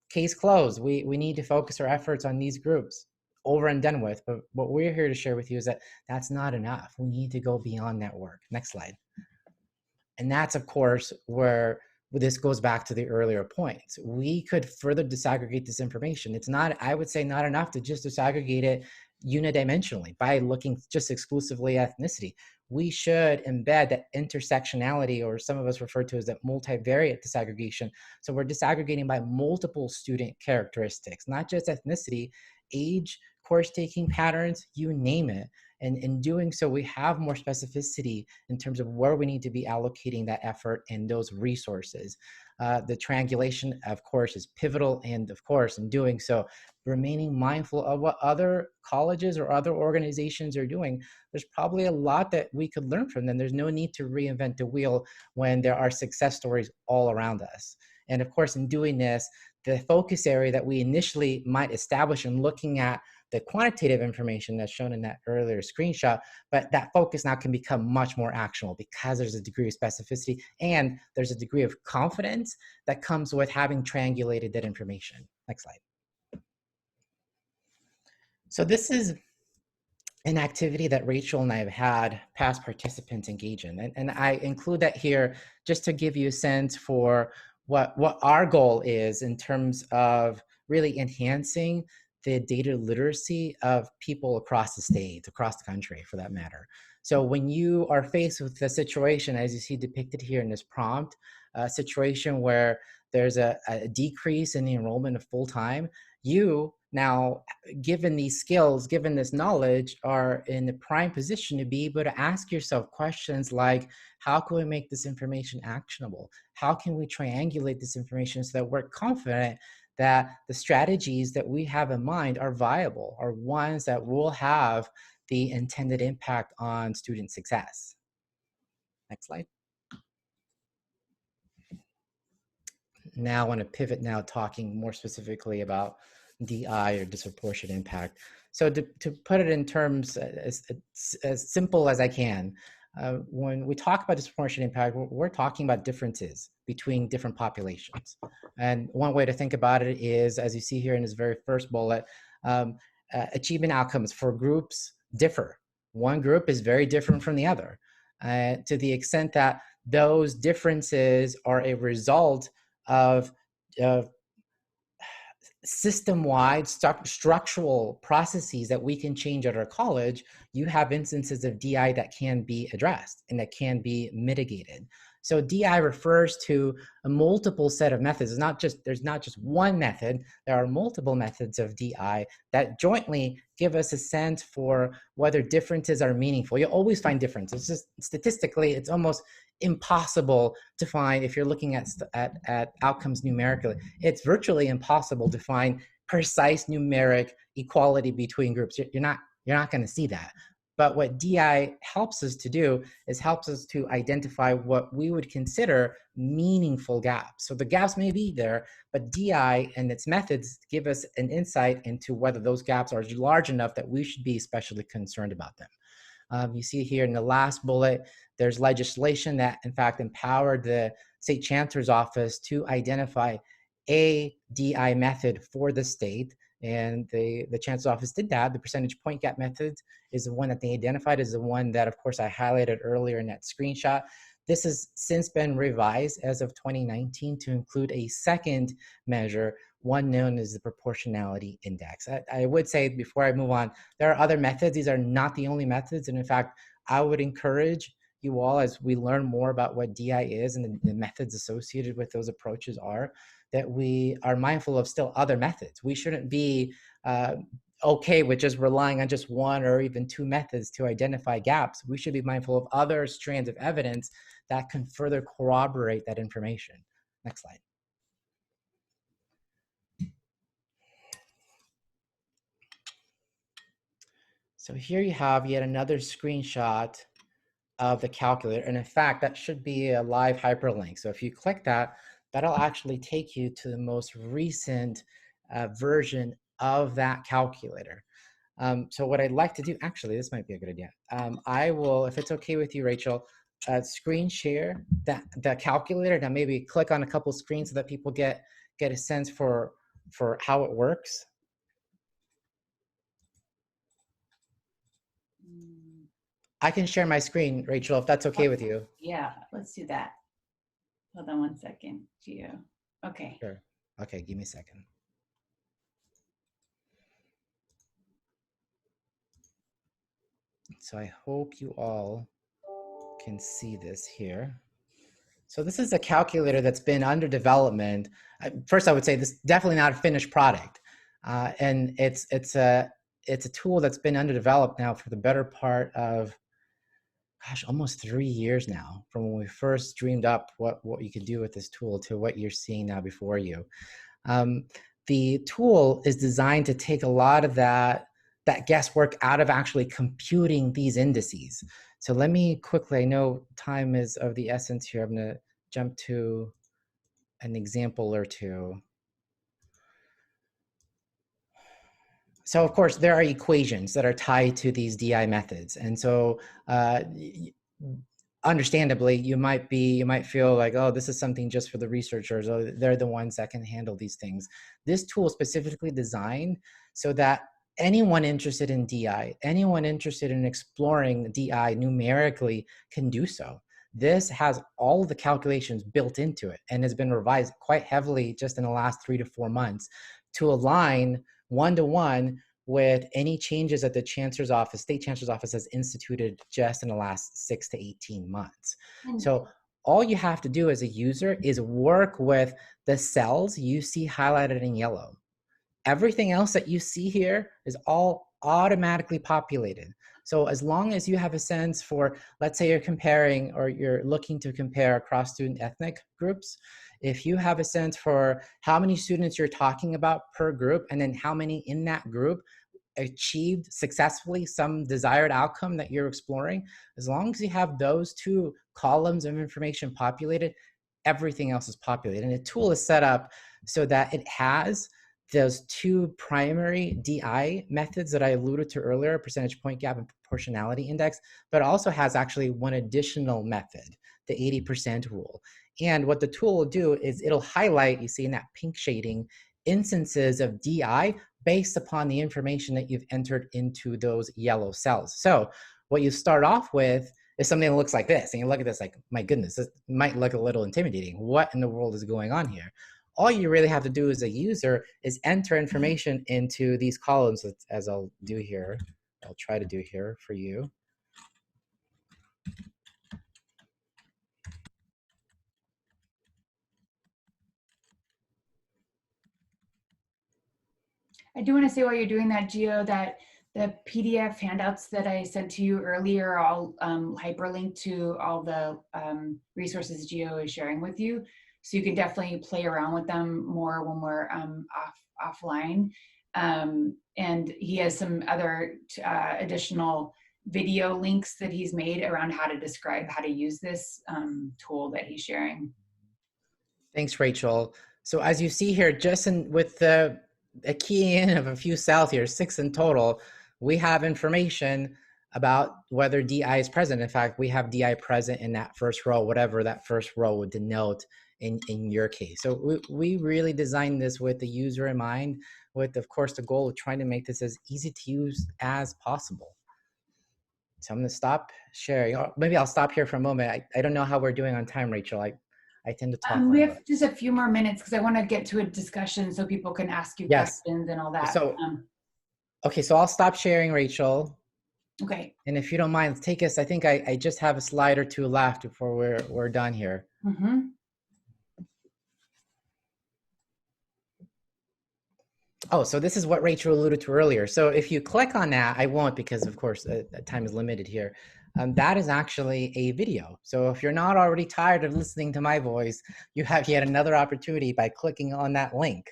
case closed. We need to focus our efforts on these groups, over and done with. But what we're here to share with you is that that's not enough. We need to go beyond that work. Next slide. And that's, of course, where this goes back to the earlier points. We could further disaggregate this information. It's not, I would say, not enough to just disaggregate it unidimensionally by looking just exclusively at ethnicity. We should embed that intersectionality, or some of us refer to as that multivariate disaggregation. So we're disaggregating by multiple student characteristics, not just ethnicity, age, course taking patterns, you name it. And in doing so, we have more specificity in terms of where we need to be allocating that effort and those resources. The triangulation, of course, is pivotal. And of course, in doing so, remaining mindful of what other colleges or other organizations are doing. There's probably a lot that we could learn from them. There's no need to reinvent the wheel when there are success stories all around us. And of course, in doing this, the focus area that we initially might establish in looking at the quantitative information that's shown in that earlier screenshot, but that focus now can become much more actionable because there's a degree of specificity and there's a degree of confidence that comes with having triangulated that information. Next slide. So this is an activity that Rachel and I have had past participants engage in. And I include that here just to give you a sense for what our goal is in terms of really enhancing the data literacy of people across the state, across the country for that matter. So when you are faced with a situation, as you see depicted here in this prompt, a situation where there's a decrease in the enrollment of full-time, you now, given these skills, given this knowledge, are in the prime position to be able to ask yourself questions like, how can we make this information actionable? How can we triangulate this information so that we're confident that the strategies that we have in mind are viable, are ones that will have the intended impact on student success? Next slide. Now I want to pivot now talking more specifically about DI, or disproportionate impact. So to put it in terms as simple as I can, when we talk about disproportionate impact, we're talking about differences between different populations. And one way to think about it is, as you see here in this very first bullet, achievement outcomes for groups differ. One group is very different from the other, to the extent that those differences are a result of system-wide structural processes that we can change at our college. You have instances of DI that can be addressed and that can be mitigated. So DI refers to a multiple set of methods. There's not just one method. There are multiple methods of DI that jointly give us a sense for whether differences are meaningful. You'll always find differences. It's just statistically, it's almost impossible to find, if you're looking at outcomes numerically, it's virtually impossible to find precise numeric equality between groups. You're not going to see that. But what DI helps us to do is helps us to identify what we would consider meaningful gaps. So the gaps may be there, but DI and its methods give us an insight into whether those gaps are large enough that we should be especially concerned about them. You see here in the last bullet, there's legislation that in fact empowered the state chancellor's office to identify a DI method for the state. And the chancellor's office did that. The percentage point gap method is the one that they identified, is the one that, of course, I highlighted earlier in that screenshot. This has since been revised as of 2019 to include a second measure, one known as the proportionality index. I would say before I move on, there are other methods. These are not the only methods. And in fact, I would encourage you all, as we learn more about what DI is and the methods associated with those approaches are, that we are mindful of still other methods. We shouldn't be okay with just relying on just one or even two methods to identify gaps. We should be mindful of other strands of evidence that can further corroborate that information. Next slide. So here you have yet another screenshot of the calculator. And in fact, that should be a live hyperlink. So if you click that, that'll actually take you to the most recent version of that calculator. So what I'd like to do, actually, this might be a good idea. I will, if it's okay with you, Rachel, screen share that calculator. Now maybe click on a couple screens so that people get a sense for how it works. I can share my screen, Rachel, if that's okay with you. Yeah, let's do that. Hold on one second, Gio. Okay. Sure. Okay, give me a second. So I hope you all can see this here. So this is a calculator that's been under development. First, I would say this is definitely not a finished product. And it's a tool that's been underdeveloped now for the better part of, gosh, almost 3 years now, from when we first dreamed up what you could do with this tool to what you're seeing now before you. The tool is designed to take a lot of that guesswork out of actually computing these indices. So let me quickly, I know time is of the essence here. I'm gonna jump to an example or two. So of course, there are equations that are tied to these DI methods. And so understandably, you might feel like, oh, this is something just for the researchers, or they're the ones that can handle these things. This tool is specifically designed so that anyone interested in DI, anyone interested in exploring DI numerically can do so. This has all of the calculations built into it and has been revised quite heavily just in the last 3 to 4 months to align one-to-one with any changes that the Chancellor's Office, State Chancellor's Office has instituted just in the last 6 to 18 months. So all you have to do as a user is work with the cells you see highlighted in yellow. Everything else that you see here is all automatically populated. So as long as you have a sense for, let's say you're comparing or you're looking to compare across student ethnic groups, if you have a sense for how many students you're talking about per group and then how many in that group achieved successfully some desired outcome that you're exploring, as long as you have those two columns of information populated, everything else is populated. And the tool is set up so that it has those two primary DI methods that I alluded to earlier, percentage point gap and proportionality index, but also has actually one additional method, the 80% rule. And what the tool will do is it'll highlight, you see in that pink shading, instances of DI based upon the information that you've entered into those yellow cells. So what you start off with is something that looks like this. And you look at this like, my goodness, this might look a little intimidating. What in the world is going on here? All you really have to do as a user is enter information into these columns, as I'll do here. I'll try to do here for you. I do want to say while you're doing that, Gio, that the PDF handouts that I sent to you earlier, I'll hyperlink to all the resources Gio is sharing with you. So you can definitely play around with them more when we're offline. And he has some other additional video links that he's made around how to describe how to use this tool that he's sharing. Thanks, Rachel. So as you see here, just with a key in of a few cells here, 6 in total, we have information about whether DI is present. In fact, we have DI present in that first row, whatever that first row would denote in your case. So we really designed this with the user in mind, with, of course, the goal of trying to make this as easy to use as possible. So I'm going to stop sharing. Or maybe I'll stop here for a moment. I don't know how we're doing on time, Rachel. I tend to talk. We have just a few more minutes because I want to get to a discussion so people can ask you questions and all that. So, okay, so I'll stop sharing, Rachel. Okay. And if you don't mind, take us. I think I just have a slide or two left before we're done here. Mm-hmm. Oh, so this is what Rachel alluded to earlier. So if you click on that, I won't because, of course, time is limited here. That is actually a video. So if you're not already tired of listening to my voice, you have yet another opportunity by clicking on that link.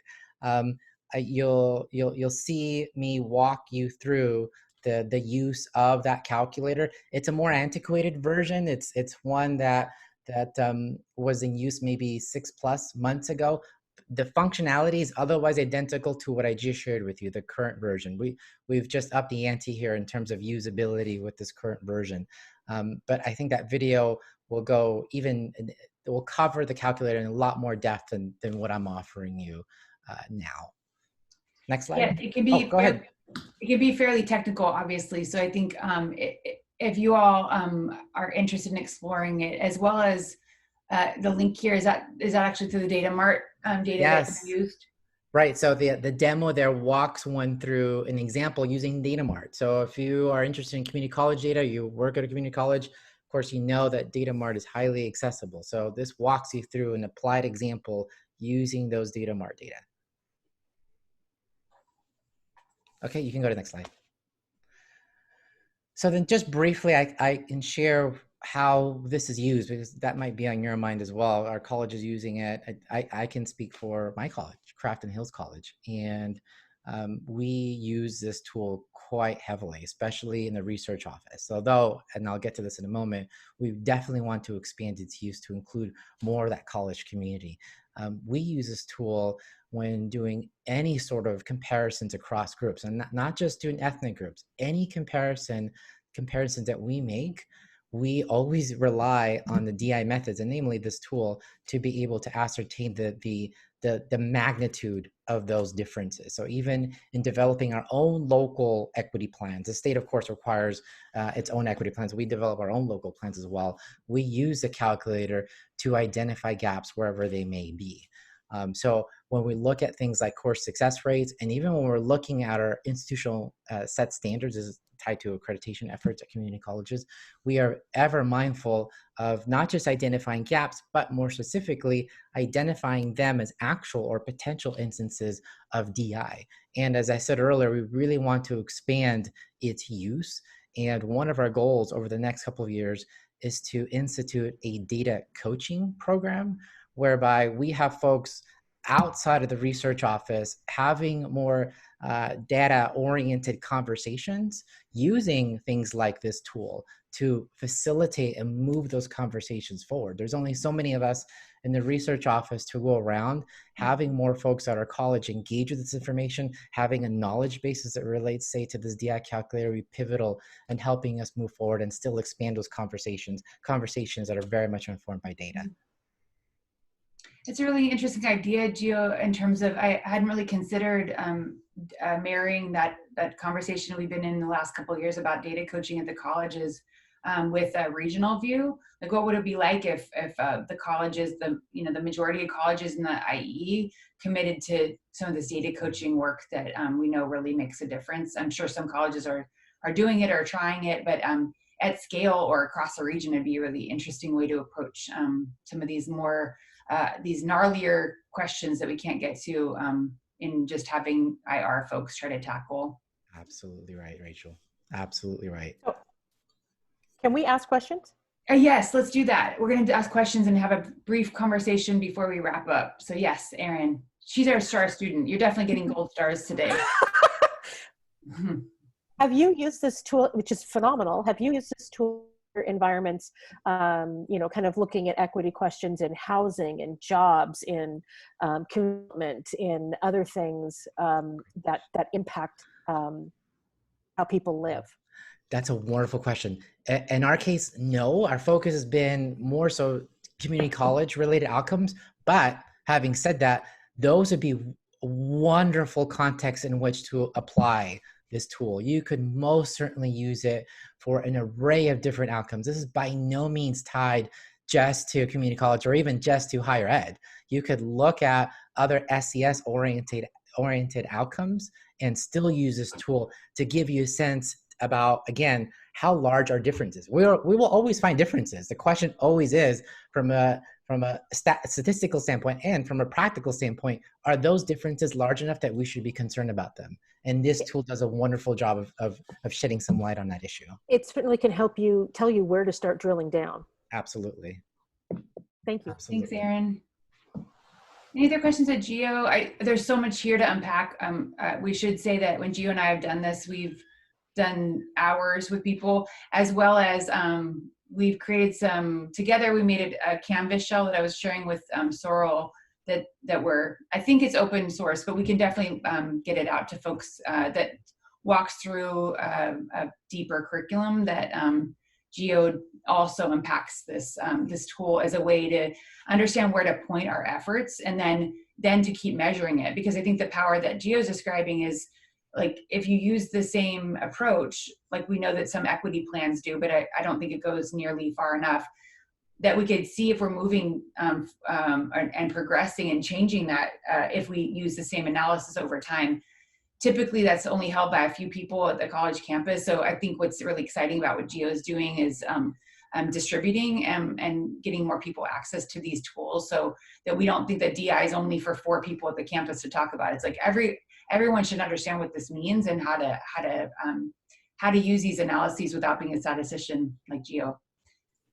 You'll see me walk you through the use of that calculator. It's a more antiquated version. It's one that was in use maybe 6+ months ago. The functionality is otherwise identical to what I just shared with you, the current version. We've just upped the ante here in terms of usability with this current version. But I think that video will will cover the calculator in a lot more depth than what I'm offering you now. Next slide. Yeah, it can be. Go ahead. It can be fairly technical, obviously. So I think if you all are interested in exploring it, as well as the link here, is that actually through the Data Mart data that you used? Right. So the demo there walks one through an example using Data Mart. So if you are interested in community college data, you work at a community college, of course, you know that Data Mart is highly accessible. So this walks you through an applied example using those Data Mart data. Okay, you can go to the next slide. So then just briefly, I can share how this is used because that might be on your mind as well. Our college is using it. I can speak for my college, Crafton Hills College, and we use this tool quite heavily, especially in the research office. Although, and I'll get to this in a moment, we definitely want to expand its use to include more of that college community. We use this tool when doing any sort of comparisons across groups, and not just doing ethnic groups, any comparisons that we make, we always rely on the DI methods, and namely this tool, to be able to ascertain the magnitude of those differences. So even in developing our own local equity plans, the state of course requires its own equity plans. We develop our own local plans as well. We use the calculator to identify gaps wherever they may be. So when we look at things like course success rates, and even when we're looking at our institutional set standards as tied to accreditation efforts at community colleges, we are ever mindful of not just identifying gaps, but more specifically, identifying them as actual or potential instances of DI. And as I said earlier, we really want to expand its use. And one of our goals over the next couple of years is to institute a data coaching program whereby we have folks outside of the research office having more data-oriented conversations using things like this tool to facilitate and move those conversations forward. There's only so many of us in the research office to go around. Having more folks at our college engage with this information, having a knowledge basis that relates, say, to this DI calculator, will be pivotal in helping us move forward and still expand those conversations that are very much informed by data. It's a really interesting idea, Gio, in terms of, I hadn't really considered marrying that conversation we've been in the last couple of years about data coaching at the colleges with a regional view. Like, what would it be like if the colleges, the majority of colleges in the IE committed to some of this data coaching work that we know really makes a difference? I'm sure some colleges are doing it or trying it, but at scale or across the region, it'd be a really interesting way to approach some of these more these gnarlier questions that we can't get to in just having IR folks try to tackle. Absolutely right, Rachel. Absolutely right. Oh. Can we ask questions? Yes, let's do that. We're going to ask questions and have a brief conversation before we wrap up. So yes, Erin, she's our star student. You're definitely getting gold stars today. Have you used this tool, which is phenomenal? Have you used this tool in environments, you know, kind of looking at equity questions in housing, in jobs, in commitment, in other things that impact how people live? That's a wonderful question. In our case, no. Our focus has been more so community college related outcomes. But having said that, those would be wonderful contexts in which to apply this tool. You could most certainly use it for an array of different outcomes. This is by no means tied just to community college or even just to higher ed. You could look at other SES oriented outcomes and still use this tool to give you a sense about, again, how large are differences. We will always find differences. The question always is, from a statistical standpoint and from a practical standpoint, are those differences large enough that we should be concerned about them? And this tool does a wonderful job of shedding some light on that issue. It certainly can help you, tell you where to start drilling down. Absolutely. Thank you. Absolutely. Thanks, Erin. Any other questions at Geo? There's so much here to unpack. We should say that when Geo and I have done this, we've done hours with people, as well as we've created some, together we made a Canvas shell that I was sharing with Sorrel that I think it's open source, but we can definitely get it out to folks that walks through a deeper curriculum that Geo also impacts this tool as a way to understand where to point our efforts, and then to keep measuring it. Because I think the power that Geo's describing is, like, if you use the same approach, like we know that some equity plans do, but I don't think it goes nearly far enough, that we could see if we're moving and progressing and changing that if we use the same analysis over time. Typically, that's only held by a few people at the college campus. So I think what's really exciting about what Geo is doing is distributing and getting more people access to these tools, so that we don't think that DI is only for 4 people at the campus to talk about. It's like everyone should understand what this means and how to use these analyses without being a statistician like Geo.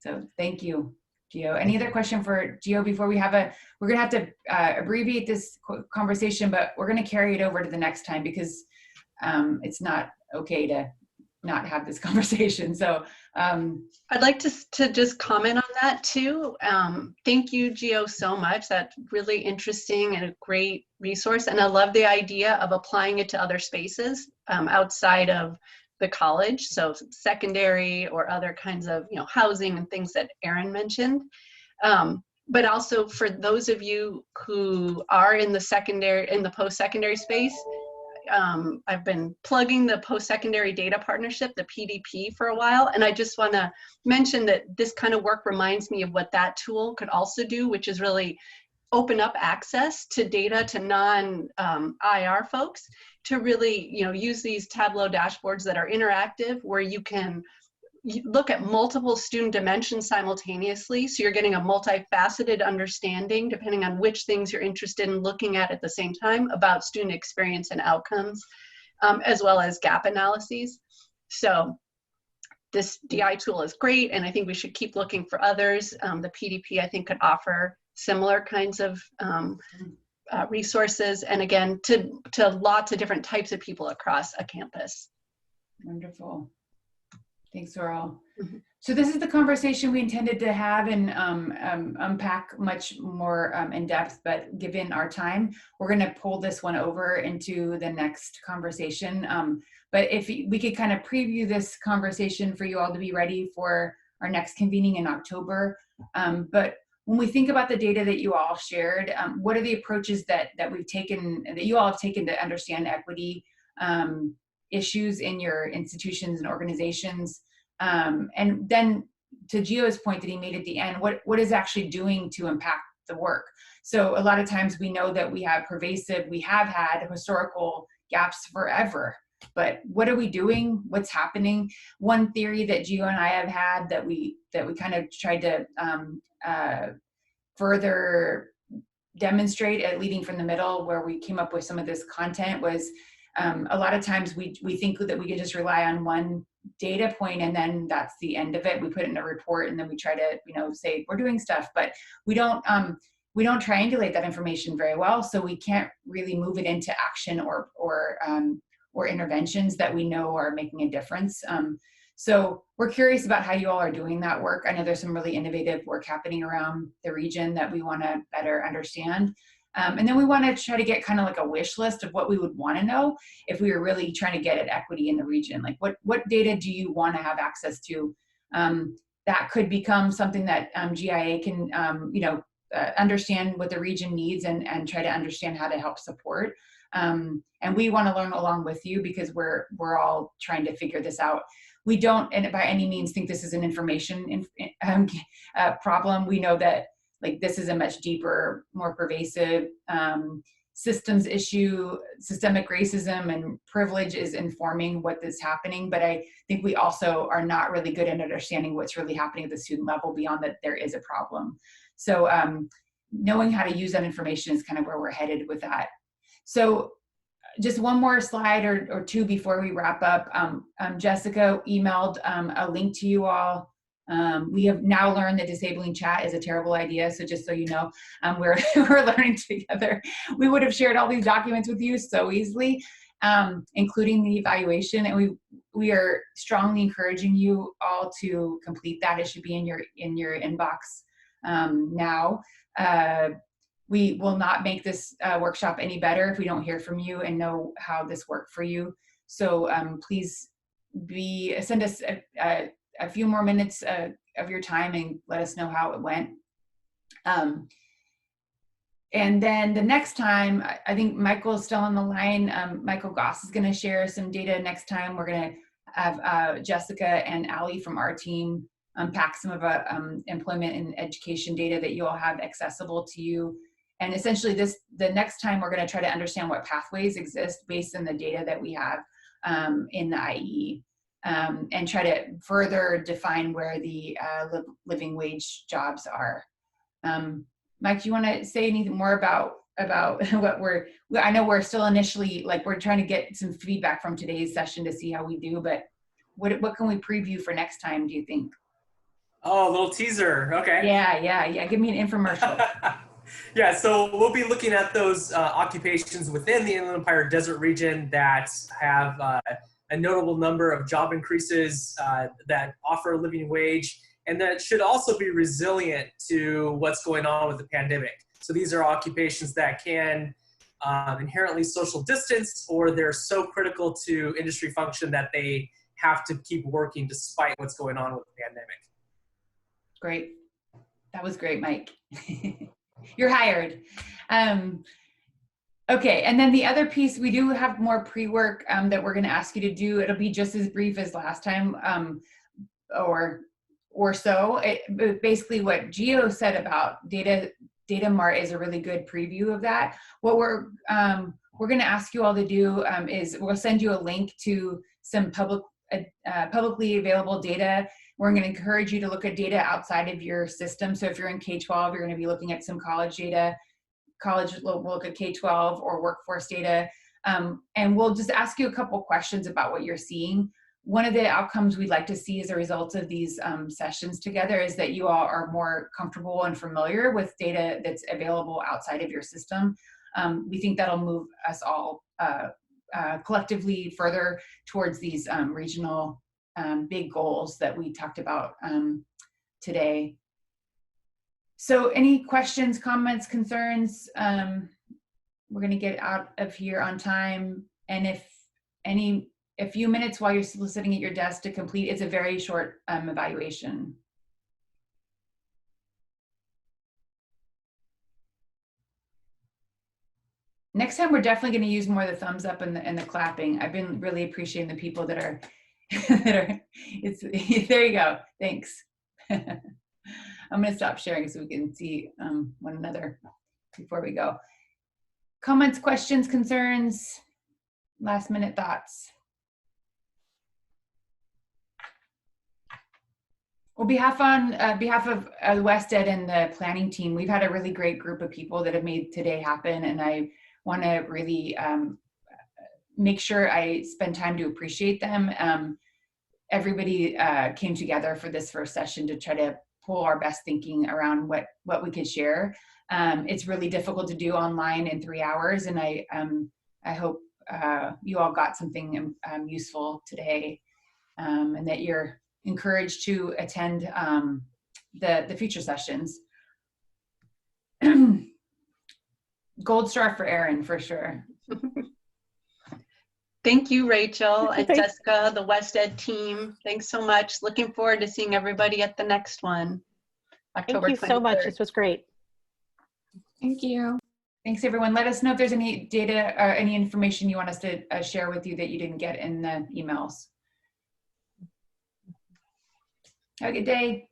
So thank you, Geo. Any other question for Geo before we have we're gonna have to abbreviate this conversation, but we're gonna carry it over to the next time because it's not okay to not have this conversation. So I'd like to just comment on that too. Thank you, Geo, so much. That's really interesting and a great resource. And I love the idea of applying it to other spaces outside of the college. So secondary or other kinds of, housing and things that Erin mentioned. But also for those of you who are in the post-secondary space, I've been plugging the post-secondary data partnership, the PDP, for a while. And I just want to mention that this kind of work reminds me of what that tool could also do, which is really open up access to data to non-IR folks to really, use these Tableau dashboards that are interactive, where you can look at multiple student dimensions simultaneously. So you're getting a multifaceted understanding, depending on which things you're interested in looking at the same time, about student experience and outcomes, as well as gap analyses. So this DI tool is great, and I think we should keep looking for others. The PDP, I think, could offer similar kinds of resources, and again, to lots of different types of people across a campus. Wonderful. Thanks, Sorrel. Mm-hmm. So this is the conversation we intended to have and unpack much more in depth, but given our time, we're going to pull this one over into the next conversation. But if we could kind of preview this conversation for you all to be ready for our next convening in October. But when we think about the data that you all shared, what are the approaches that we've taken, that you all have taken to understand equity issues in your institutions and organizations? And then to Gio's point that he made at the end, what is actually doing to impact the work? So a lot of times we know that we have had historical gaps forever, but what are we doing? What's happening? One theory that Gio and I have had that we kind of tried to further demonstrate at Leading from the Middle, where we came up with some of this content, was a lot of times we think that we can just rely on one data point and then that's the end of it. We put it in a report and then we try to, say we're doing stuff, but we don't triangulate that information very well. So we can't really move it into action or interventions that we know are making a difference. So we're curious about how you all are doing that work. I know there's some really innovative work happening around the region that we want to better understand. And then we want to try to get kind of like a wish list of what we would want to know if we were really trying to get at equity in the region. Like what data do you want to have access to? That could become something that GIA can, understand what the region needs and try to understand how to help support. And we want to learn along with you because we're all trying to figure this out. We don't, and by any means, think this is an information problem. We know that like this is a much deeper, more pervasive systems issue. Systemic racism and privilege is informing what is happening, but I think we also are not really good at understanding what's really happening at the student level beyond that there is a problem. So knowing how to use that information is kind of where we're headed with that. So just one more slide or two before we wrap up. Jessica emailed a link to you all. We have now learned that disabling chat is a terrible idea. So just so you know, we're learning together. We would have shared all these documents with you so easily, including the evaluation. And we are strongly encouraging you all to complete that. It should be in your inbox now. We will not make this workshop any better if we don't hear from you and know how this worked for you. So please send us a few more minutes of your time and let us know how it went. And then the next time, I think Michael's still on the line. Michael Goss is gonna share some data next time. We're gonna have Jessica and Ali from our team unpack some of employment and education data that you all have accessible to you. And essentially the next time we're gonna try to understand what pathways exist based on the data that we have in the IE. And try to further define where the living wage jobs are. Mike, do you want to say anything more about what I know we're still initially, like we're trying to get some feedback from today's session to see how we do, but what can we preview for next time, do you think? Oh, a little teaser, okay. Yeah, give me an infomercial. Yeah, so we'll be looking at those occupations within the Inland Empire Desert region that have a notable number of job increases that offer a living wage, and that should also be resilient to what's going on with the pandemic. So these are occupations that can inherently social distance, or they're so critical to industry function that they have to keep working despite what's going on with the pandemic. Great. That was great, Mike. You're hired. Okay, and then the other piece, we do have more pre-work that we're gonna ask you to do. It'll be just as brief as last time, or so. Basically what Gio said about Data Mart is a really good preview of that. What we're gonna ask you all to do is we'll send you a link to some publicly available data. We're going to encourage you to look at data outside of your system. So if you're in K-12, you're going to be looking at some college data. College will look at K-12 or workforce data. And we'll just ask you a couple questions about what you're seeing. One of the outcomes we'd like to see as a result of these sessions together is that you all are more comfortable and familiar with data that's available outside of your system. We think that'll move us all collectively further towards these regional big goals that we talked about today. So any questions, comments, concerns? We're gonna get out of here on time. And if a few minutes while you're still sitting at your desk to complete, it's a very short evaluation. Next time, we're definitely going to use more of the thumbs up and the clapping. I've been really appreciating the people that are, there you go, thanks. I'm going to stop sharing so we can see one another before we go. Comments, questions, concerns, last minute thoughts? On behalf of WestEd and the planning team, we've had a really great group of people that have made today happen, and I want to really make sure I spend time to appreciate them. Everybody came together for this first session to try to pull our best thinking around what we could share. It's really difficult to do online in 3 hours, and I hope you all got something useful today, and that you're encouraged to attend the future sessions. Gold star for Erin, for sure. Thank you, Rachel and Jessica, the West Ed team. Thanks so much. Looking forward to seeing everybody at the next one, October 23rd. Thank you so much. This was great. Thank you. Thanks, everyone. Let us know if there's any data or any information you want us to share with you that you didn't get in the emails. Have a good day.